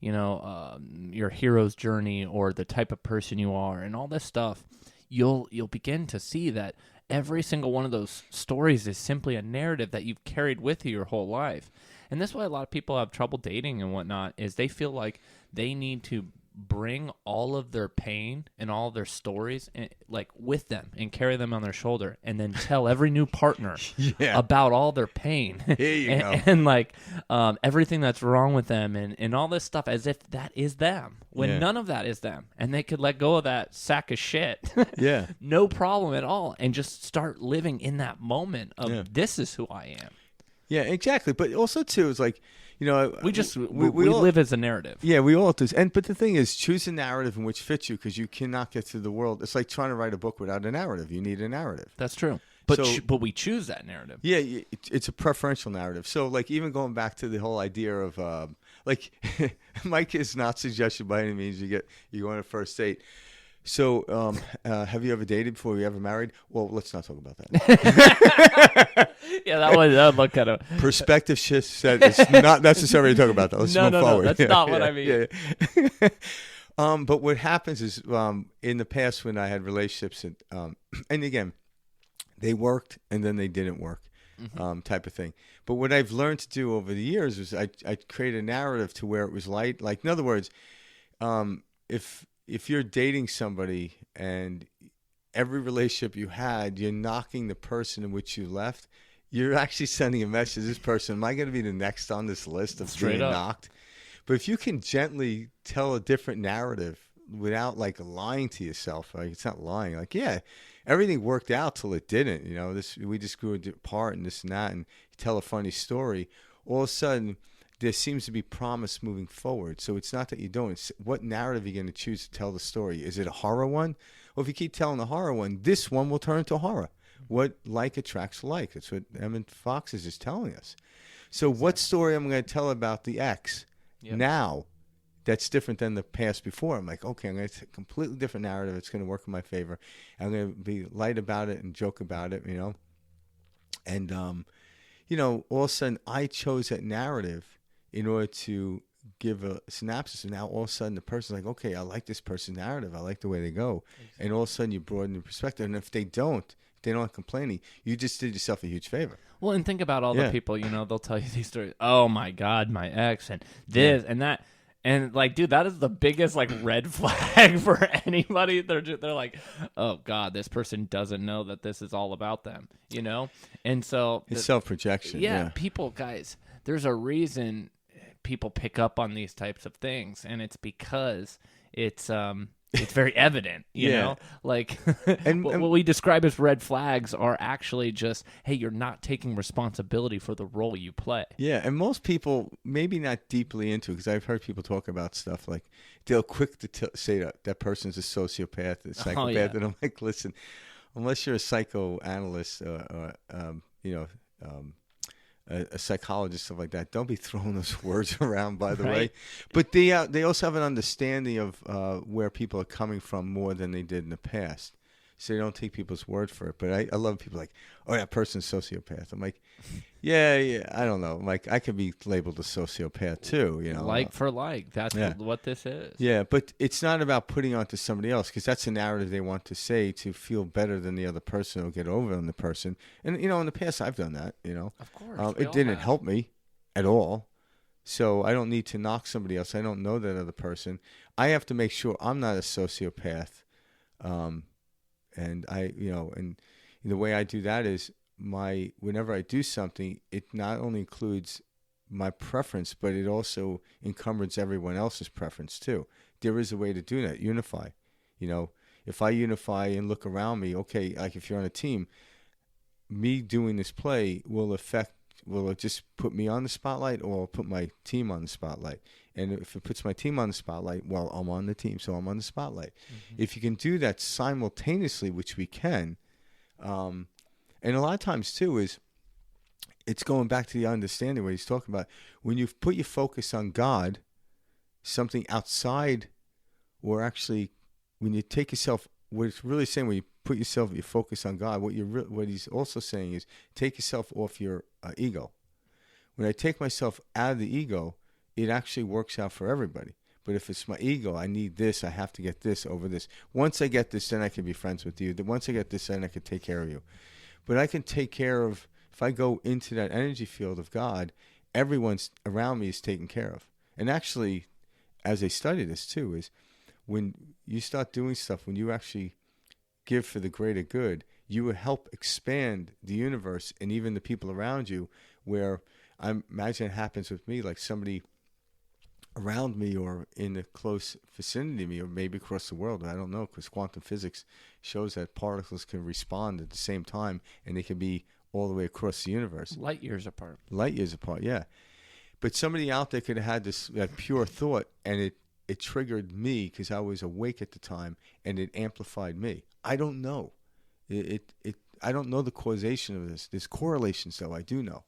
your hero's journey or the type of person you are and all this stuff, you'll begin to see that every single one of those stories is simply a narrative that you've carried with you your whole life. And that's why a lot of people have trouble dating and whatnot, is they feel like they need to bring all of their pain and all of their stories with them and carry them on their shoulder and then tell every new partner about all their pain. Here you go. And everything that's wrong with them and all this stuff as if that is them when none of that is them. And they could let go of that sack of shit. No problem at all. And just start living in that moment of this is who I am. Yeah, exactly. But also too, it's like, we all live as a narrative. Yeah, we all do. But the thing is, choose a narrative in which fits you, because you cannot get through the world. It's like trying to write a book without a narrative. You need a narrative. That's true. But we choose that narrative. Yeah, it's a preferential narrative. So, like, even going back to the whole idea of, Mike is not suggested by any means you go on a first date. So, have you ever dated before you ever married? Well, let's not talk about that. Yeah, that would look kind of... Perspective shift said it's not necessary to talk about that. Let's move forward. No, that's not what I mean. Yeah. But what happens is, in the past when I had relationships, and again, they worked and then they didn't work, type of thing. But what I've learned to do over the years is I create a narrative to where it was light. Like, in other words, if you're dating somebody and every relationship you had, you're knocking the person in which you left, you're actually sending a message to this person, am I going to be the next on this list of being knocked? But if you can gently tell a different narrative without, like, lying to yourself, like, it's not lying. Like, yeah, everything worked out till it didn't. We just grew apart and this and that, and you tell a funny story. All of a sudden, there seems to be promise moving forward. So it's not that you don't. It's what narrative you're going to choose to tell the story. Is it a horror one? Well, if you keep telling the horror one, this one will turn into horror. What like attracts like. That's what Emmet Fox is just telling us. So what story I'm going to tell about the ex now that's different than the past before? I'm like, okay, I'm going to take a completely different narrative. It's going to work in my favor. I'm going to be light about it and joke about it, And, all of a sudden I chose that narrative in order to give a synopsis. And now all of a sudden the person's like, okay, I like this person's narrative. I like the way they go. Exactly. And all of a sudden you broaden the perspective. And if they don't complaining, you just did yourself a huge favor. Well, and think about all the people, they'll tell you these stories. Oh my God, my ex and this and that. And like, dude, that is the biggest like red flag for anybody. They're like, oh God, this person doesn't know that this is all about them, you know? And so it's self-projection. Yeah. People, guys, there's a reason people pick up on these types of things, and it's because it's very evident, you know, like and what we describe as red flags are actually just, hey, you're not taking responsibility for the role you play. Yeah, and most people maybe not deeply into it, because I've heard people talk about stuff like they'll quick to say that person's a sociopath, a psychopath, and I'm like, listen, unless you're a psychoanalyst or a psychologist, stuff like that, don't be throwing those words around, by the way. But they also have an understanding of where people are coming from more than they did in the past. So they don't take people's word for it. But I love people like, oh, that person's a sociopath. I'm like, yeah, I don't know. Like, I could be labeled a sociopath too, you know. Like for like. That's what this is. Yeah, but it's not about putting onto somebody else, because that's a narrative they want to say to feel better than the other person or get over on the person. And, you know, in the past, I've done that, you know. Of course. It didn't help me at all. So I don't need to knock somebody else. I don't know that other person. I have to make sure I'm not a sociopath. And and the way I do that is whenever I do something, it not only includes my preference, but it also encumbers everyone else's preference too. There is a way to do that. Unify. You know, if I unify and look around me, okay, like if you're on a team, me doing this play will it just put me on the spotlight, or put my team on the spotlight? And if it puts my team on the spotlight, well, I'm on the team, so I'm on the spotlight. Mm-hmm. If you can do that simultaneously, which we can, and a lot of times too it's going back to the understanding where he's talking about when you put your focus on God, something outside, or actually when you take yourself, what it's really saying when you put your focus on God, what he's also saying is take yourself off your ego. When I take myself out of the ego, it actually works out for everybody. But if it's my ego, I need this, I have to get this over this. Once I get this, then I can be friends with you. Once I get this, then I can take care of you. But I can take care of, if I go into that energy field of God, everyone's around me is taken care of. And actually, as they study this too, is when you start doing stuff, when you actually give for the greater good, you will help expand the universe and even the people around you, where I imagine it happens with me, like somebody around me or in a close vicinity of me, or maybe across the world. I don't know, because quantum physics shows that particles can respond at the same time, and they can be all the way across the universe. Light years apart. Light years apart, yeah. But somebody out there could have had that pure thought, and it triggered me because I was awake at the time, and it amplified me. I don't know. I don't know the causation of this. There's correlations, though, I do know.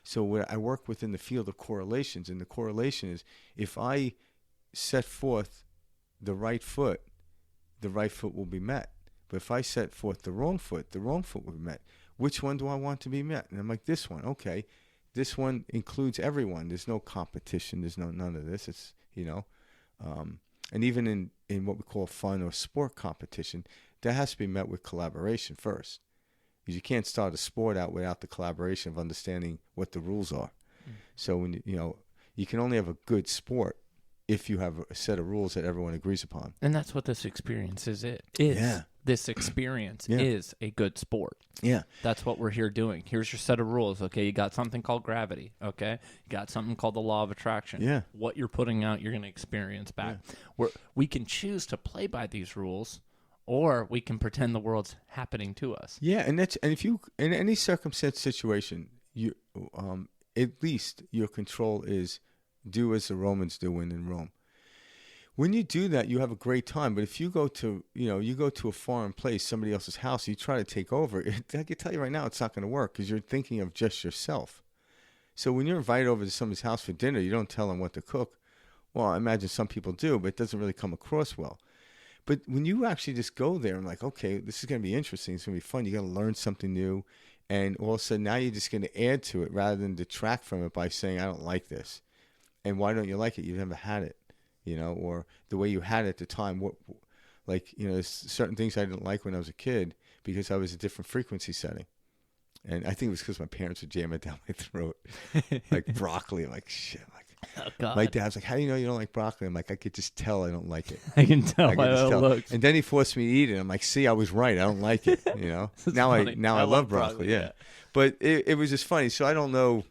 So I work within the field of correlations, and the correlation is if I set forth the right foot will be met. But if I set forth the wrong foot will be met. Which one do I want to be met? And I'm like, this one. Okay, this one includes everyone. There's no competition. There's none of this. It's, you know, and even in what we call fun or sport competition, that has to be met with collaboration first. Because you can't start a sport out without the collaboration of understanding what the rules are. So when you can only have a good sport if you have a set of rules that everyone agrees upon. And that's what this experience is. This experience is a good sport. Yeah. That's what we're here doing. Here's your set of rules. Okay, you got something called gravity. Okay, you got something called the law of attraction. Yeah. What you're putting out, you're going to experience back. Yeah. We can choose to play by these rules, or we can pretend the world's happening to us. Yeah, and if you in any circumstance situation, you at least your control is do as the Romans do when in Rome. When you do that, you have a great time. But if you go to a foreign place, somebody else's house, you try to take over, I can tell you right now, it's not going to work because you're thinking of just yourself. So when you're invited over to somebody's house for dinner, you don't tell them what to cook. Well, I imagine some people do, but it doesn't really come across well. But when you actually just go there and like, okay, this is going to be interesting. It's going to be fun. You're going to learn something new. And all of a sudden now you're just going to add to it rather than detract from it by saying, I don't like this. And why don't you like it? You've never had it, or the way you had it at the time. There's certain things I didn't like when I was a kid because I was a different frequency setting. And I think it was because my parents would jam it down my throat. Like broccoli, like shit. Like, Oh, God. My dad's like, how do you know you don't like broccoli? I'm like, I could just tell I don't like it. I can tell I by could just how it tell. looks. And then he forced me to eat it. I'm like, see, I was right. I don't like it. You know. now funny. I love broccoli. Yeah. But it was just funny. So I don't know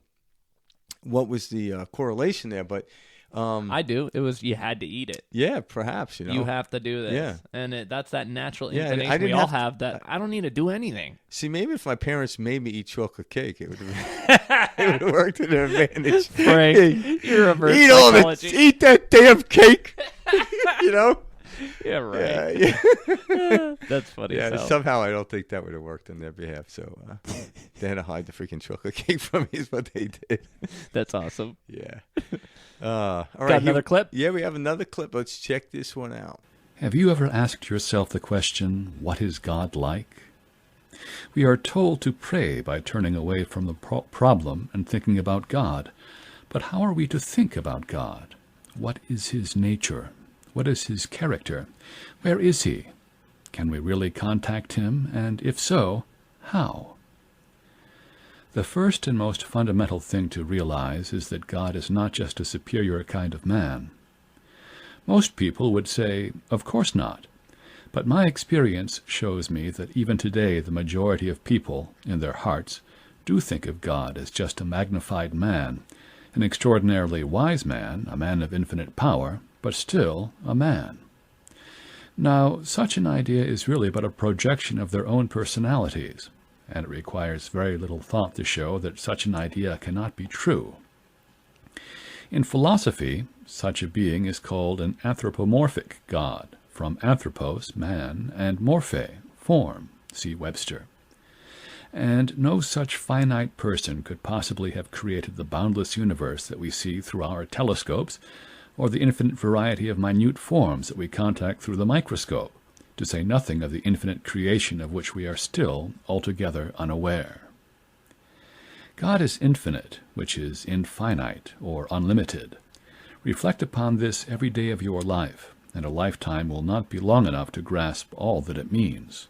what was the correlation there, but I do. It was you had to eat it. yeah, perhaps You have to do this. Yeah. And that's that natural Yeah, inclination I we didn't all have have that I don't need to do anything. See, maybe if my parents made me eat chocolate cake, it would have worked to their advantage. Frank, you're reverse Eat all the, psychology. eat that damn cake. You know? Yeah, right. Yeah. That's funny. Yeah, so. somehow I don't think that would have worked on their behalf. So they had to hide the freaking chocolate cake from me is what they did. That's awesome. Yeah. All right. Got another clip? Yeah, we have another clip. Let's check this one out. Have you ever asked yourself the question, what is God like? We are told to pray by turning away from the problem and thinking about God. But how are we to think about God? What is his nature? What is his character? Where is he? Can we really contact him? And if so, how? The first and most fundamental thing to realize is that God is not just a superior kind of man. Most people would say, of course not. But my experience shows me that even today the majority of people, in their hearts, do think of God as just a magnified man, an extraordinarily wise man, a man of infinite power, but still a man. Now, such an idea is really but a projection of their own personalities, and it requires very little thought to show that such an idea cannot be true. In philosophy, such a being is called an anthropomorphic God, from anthropos, man, and morphe, form, see Webster. And no such finite person could possibly have created the boundless universe that we see through our telescopes, or the infinite variety of minute forms that we contact through the microscope, to say nothing of the infinite creation of which we are still altogether unaware. God is infinite, which is infinite or unlimited. Reflect upon this every day of your life, and a lifetime will not be long enough to grasp all that it means.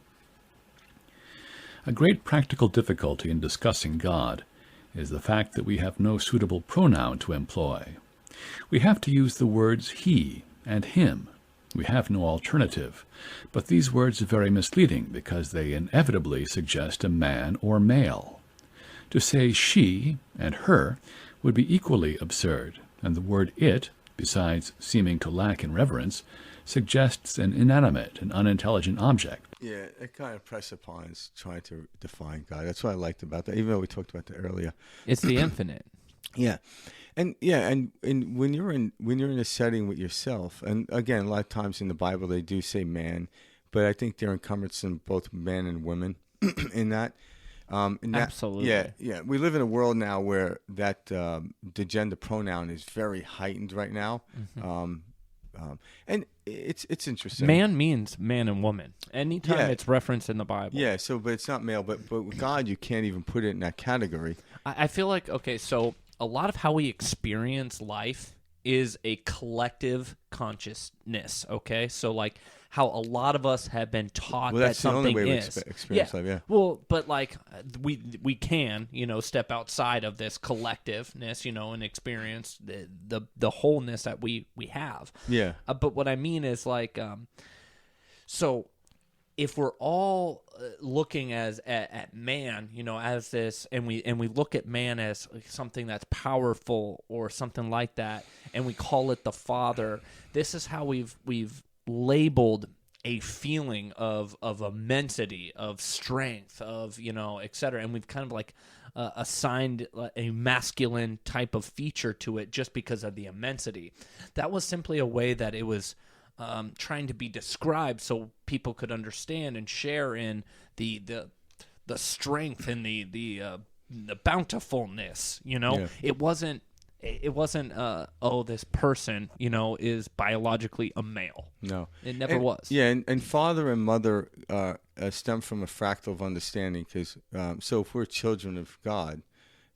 A great practical difficulty in discussing God is the fact that we have no suitable pronoun to employ. We have to use the words he and him. We have no alternative, but these words are very misleading because they inevitably suggest a man or male. To say she and her would be equally absurd, and the word it, besides seeming to lack in reverence, suggests an inanimate and unintelligent object. Yeah, it kind of presupposes trying to define God. That's what I liked about that, even though we talked about that earlier. It's the infinite. Yeah. And when you're in a setting with yourself, and again, a lot of times in the Bible they do say man, but I think they're encompassing both men and women in that. Absolutely. Yeah. We live in a world now where that the gender pronoun is very heightened right now, and it's interesting. Man means man and woman. Anytime it's referenced in the Bible. Yeah. So, but it's not male. But with God, you can't even put it in that category. I feel like so a lot of how we experience life is a collective consciousness. Okay, so like how a lot of us have been taught that something the only way is. We experience life. Yeah. Well, but like we can step outside of this collectiveness and experience the wholeness that we have. Yeah. But what I mean is like so if we're all looking at man, as this, and we look at man as something that's powerful or something like that, and we call it the Father, this is how we've labeled a feeling of immensity, of strength, of etc. And we've kind of like assigned a masculine type of feature to it just because of the immensity. That was simply a way that it was trying to be described so people could understand and share in the strength and the bountifulness. Yeah. It wasn't this person is biologically a male. No, it never was. Yeah, and father and mother stem from a fractal of understanding, because so if we're children of God,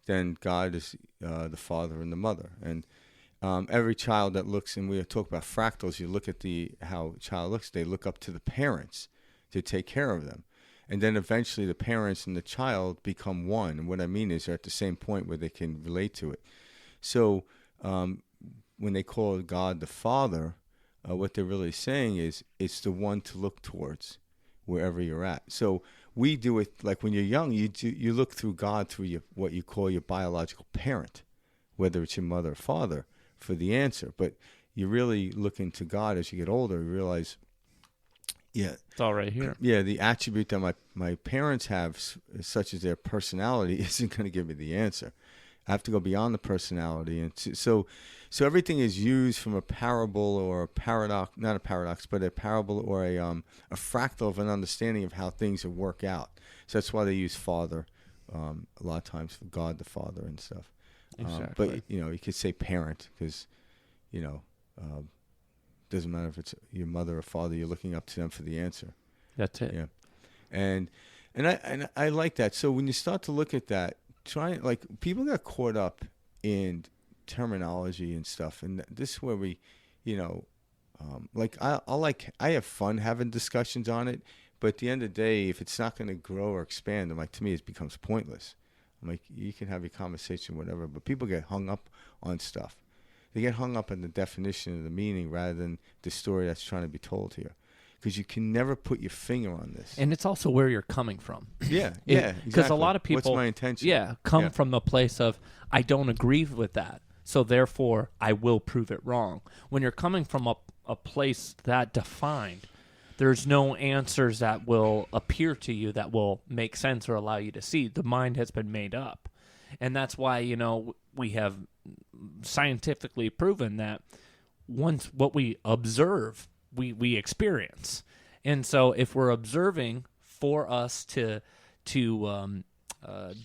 then God is the father and the mother, and every child that looks, and we talk about fractals, you look at how a child looks, they look up to the parents to take care of them. And then eventually the parents and the child become one. And what I mean is they're at the same point where they can relate to it. So when they call God the Father, what they're really saying is it's the one to look towards wherever you're at. So we do it like when you're young, you look through God through what you call your biological parent, whether it's your mother or father, for the answer. But you really look into God as you get older. You realize, yeah, it's all right here. Yeah, the attribute that my parents have, such as their personality, isn't going to give me the answer. I have to go beyond the personality, and so everything is used from a parable or a paradox, not a paradox, but a parable or a fractal of an understanding of how things will work out. So that's why they use Father a lot of times for God the Father and stuff. Exactly. But you could say parent because doesn't matter if it's your mother or father. You're looking up to them for the answer. That's it. Yeah, and I like that. So when you start to look at that, people got caught up in terminology and stuff, and this is where we, I have fun having discussions on it, but at the end of the day, if it's not going to grow or expand, to me it becomes pointless. I'm like, you can have your conversation, whatever, but people get hung up on stuff. They get hung up on the definition of the meaning rather than the story that's trying to be told here. Because you can never put your finger on this. And it's also where you're coming from. Yeah, Because exactly. a lot of people... What's my intention? Yeah, come from the place of, I don't agree with that, so therefore I will prove it wrong. When you're coming from a place that defined, there's no answers that will appear to you that will make sense or allow you to see. The mind has been made up. And that's why, we have scientifically proven that once what we observe, we experience. And so if we're observing for us to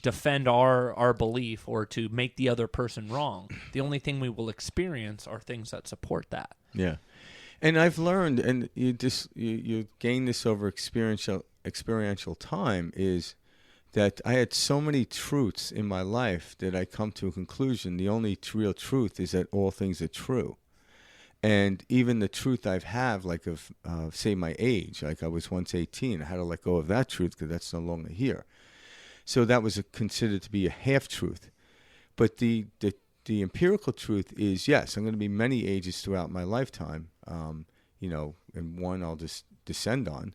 defend our belief or to make the other person wrong, the only thing we will experience are things that support that. Yeah. And I've learned, and you gain this over experiential time, is that I had so many truths in my life that I come to a conclusion. The only real truth is that all things are true. And even the truth I have, like of, say, my age, like I was once 18, I had to let go of that truth because that's no longer here. So that was considered to be a half-truth. But the empirical truth is, yes, I'm going to be many ages throughout my lifetime, and one I'll just descend on.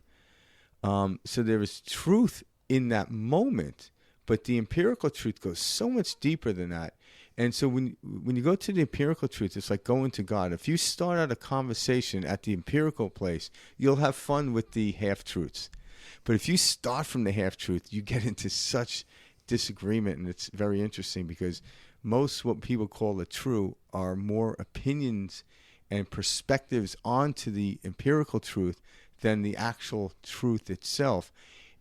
So there is truth in that moment, but the empirical truth goes so much deeper than that. And so when you go to the empirical truth, it's like going to God. If you start out a conversation at the empirical place, you'll have fun with the half-truths. But if you start from the half-truth, you get into such disagreement, and it's very interesting because most what people call the true are more opinions and perspectives onto the empirical truth than the actual truth itself.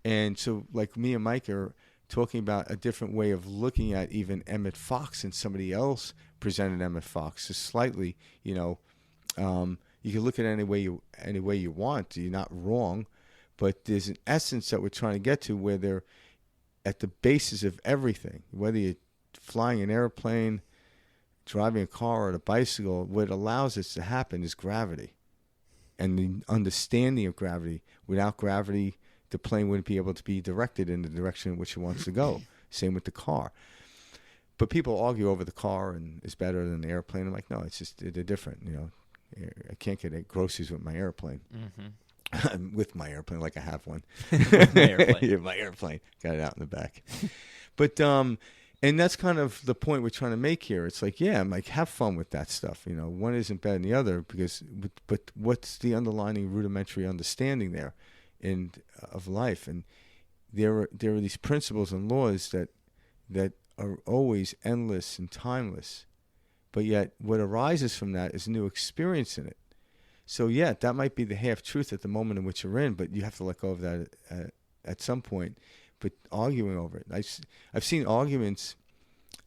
And so like me and Mike are talking about a different way of looking at even Emmet Fox, and somebody else presented Emmet Fox just slightly, you can look at it any way you want. You're not wrong, but there's an essence that we're trying to get to where they're at the basis of everything, whether you're flying an airplane, driving a car or a bicycle. What allows this to happen is gravity and the understanding of gravity. Without gravity, the plane wouldn't be able to be directed in the direction in which it wants to go. Same with the car. But people argue over the car and is better than the airplane. I'm like, no, it's just they're different. I can't get groceries with my airplane. Mm-hmm. With my airplane, like I have one. Yeah, my airplane. Got it out in the back. But and that's kind of the point we're trying to make here. It's like, yeah, I'm like, have fun with that stuff. One isn't better than the other but what's the underlying rudimentary understanding there? Of life, and there are these principles and laws that are always endless and timeless, but yet what arises from that is a new experience in it. So yeah, that might be the half truth at the moment in which you're in, but you have to let go of that at some point. But arguing over it, I've seen arguments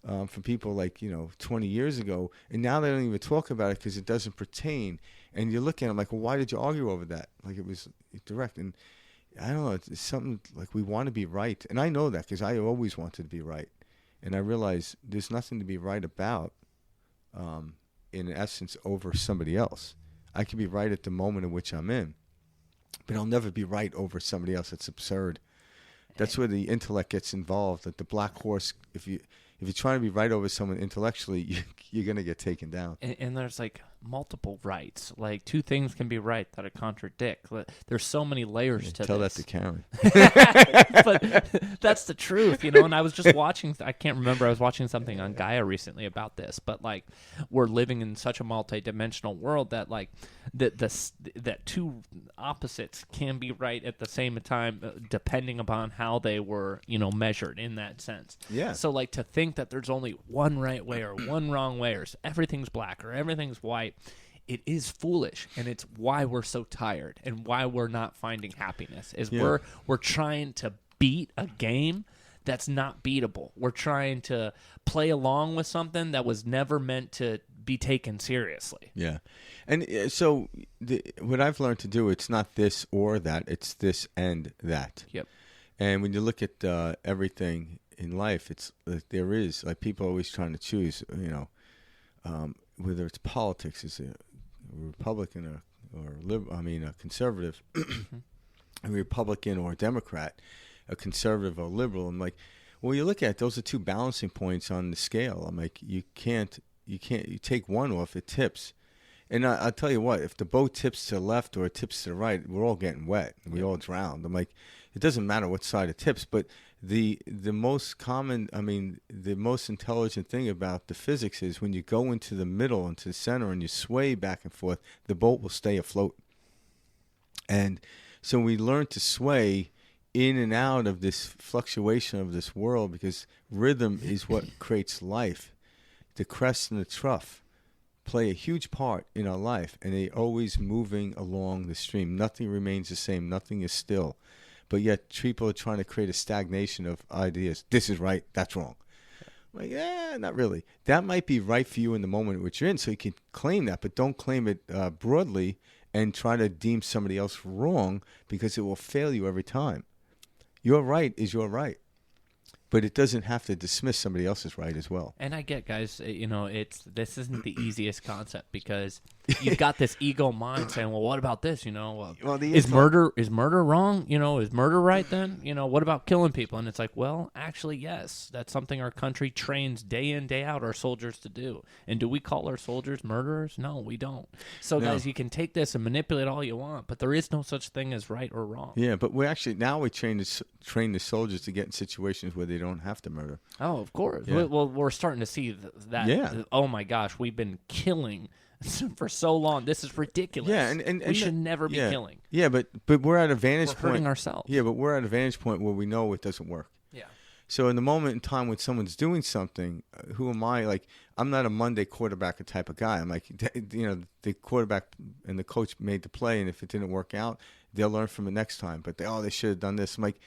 from people like 20 years ago, and now they don't even talk about it because it doesn't pertain. And you're looking at them like, well, why did you argue over that? Like it was direct. And I don't know, it's something like we want to be right. And I know that because I always wanted to be right. And I realize there's nothing to be right about, in essence, over somebody else. I can be right at the moment in which I'm in, but I'll never be right over somebody else. That's absurd. That's where the intellect gets involved. That the black horse, if if you're trying to be right over someone intellectually, you're going to get taken down. And there's like multiple rights. Like two things can be right that contradict. There's so many layers to Tell this. that to Karen. But that's the truth, you know. And I was just watching. I can't remember. I was watching something on Gaia recently about this. But like, we're living in such a multi-dimensional world that like that two opposites can be right at the same time, depending upon how they were, you know, measured in that sense. Yeah. So like to think that there's only one right way or one wrong way, or everything's black or everything's white. It is foolish, and it's why we're so tired and why we're not finding happiness. Is we're trying to beat a game that's not beatable. We're trying to play along with something that was never meant to be taken seriously. Yeah, and so what I've learned to do, it's not this or that; it's this and that. Yep. And when you look at everything in life, it's like there is like people are always trying to choose. You know, whether it's politics, is a Republican a conservative, a Republican or a Democrat, a conservative or liberal. I'm like, well, you look at it, those are two balancing points on the scale. I'm like, you take one off, it tips. And I'll tell you what, if the boat tips to the left or it tips to the right, we're all getting wet. We all drown. I'm like, it doesn't matter what side it tips, but the most common, the most intelligent thing about the physics is when you go into the middle, into the center, and you sway back and forth, the boat will stay afloat. And so we learn to sway in and out of this fluctuation of this world, because rhythm is what creates life. The crest and the trough play a huge part in our life, and they're always moving along the stream. Nothing remains the same. Nothing is still. But yet people are trying to create a stagnation of ideas. This is right. That's wrong. I'm like, not really. That might be right for you in the moment in which you're in, so you can claim that, but don't claim it broadly and try to deem somebody else wrong, because it will fail you every time. Your right is your right. But it doesn't have to dismiss somebody else's right as well. And I get, guys, you know, this isn't the easiest concept, because you've got this ego mind saying, well, what about this? You know, is murder wrong? You know, is murder right then? You know, what about killing people? And it's like, well, actually, yes, that's something our country trains day in, day out our soldiers to do. And do we call our soldiers murderers? No, we don't. So, guys, you can take this and manipulate all you want, but there is no such thing as right or wrong. Yeah, but we train the soldiers to get in situations where they don't have to murder. Oh, of course. Yeah. Well, we're starting to see that. Yeah. Oh my gosh, we've been killing for so long. This is ridiculous. Yeah, and we should never be killing. Yeah, but we're at a vantage point. We're hurting ourselves. Yeah, but we're at a vantage point where we know it doesn't work. Yeah. So in the moment in time when someone's doing something, who am I? Like, I'm not a Monday quarterbacker type of guy. I'm like, you know, the quarterback and the coach made the play, and if it didn't work out, they'll learn from it next time. But they should have done this. I'm like,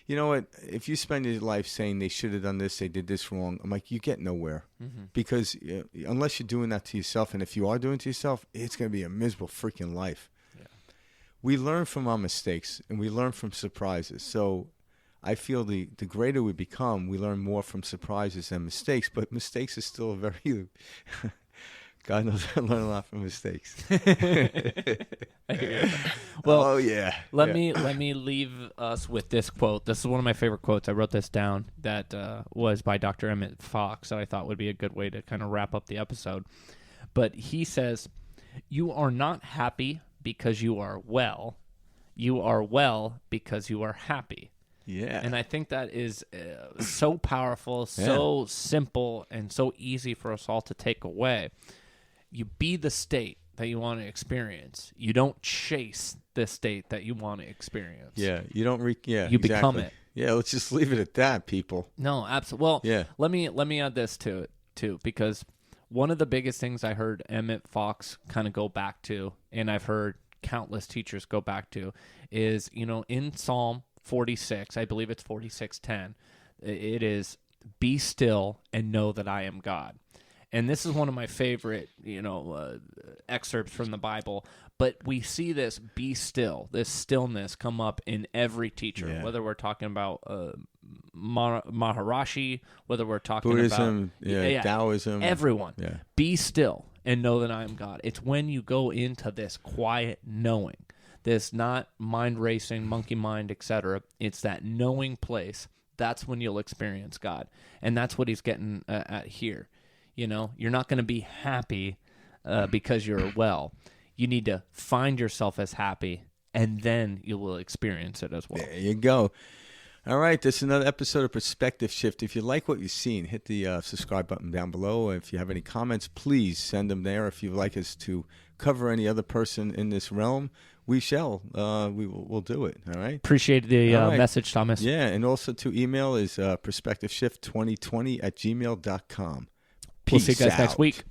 you know what? If you spend your life saying they should have done this, they did this wrong, I'm like, you get nowhere. Mm-hmm. Because unless you're doing that to yourself, and if you are doing it to yourself, it's going to be a miserable freaking life. Yeah. We learn from our mistakes, and we learn from surprises. So I feel the greater we become, we learn more from surprises than mistakes. But mistakes is still a very... God knows I learn a lot from mistakes. Well, Let me leave us with this quote. This is one of my favorite quotes. I wrote this down. That was by Dr. Emmet Fox, that I thought would be a good way to kind of wrap up the episode. But he says, "You are not happy because you are well. You are well because you are happy." Yeah. And I think that is so powerful, so simple, and so easy for us all to take away. You be the state that you want to experience. You don't chase the state that you want to experience. Yeah, you don't. You become it. Yeah, let's just leave it at that, people. No, absolutely. Well, let me add this to it too, because one of the biggest things I heard Emmet Fox kind of go back to, and I've heard countless teachers go back to, is, you know, in Psalm 46, I believe it's 46:10. It is, "Be still and know that I am God." And this is one of my favorite, excerpts from the Bible. But we see this "be still," this stillness, come up in every teacher, whether we're talking about Maharishi, whether we're talking Buddhism, about Taoism, everyone. Yeah. Be still and know that I am God. It's when you go into this quiet knowing, this not mind racing, monkey mind, etc. It's that knowing place that's when you'll experience God. And that's what he's getting at here. You know, you're not going to be happy because you're well. You need to find yourself as happy, and then you will experience it as well. There you go. All right, this is another episode of Perspective Shift. If you like what you've seen, hit the subscribe button down below. If you have any comments, please send them there. If you'd like us to cover any other person in this realm, we shall. We'll do it. All right. Appreciate the message, Thomas. Yeah, and also to email is perspectiveshift2020@gmail.com. We'll see you guys next week.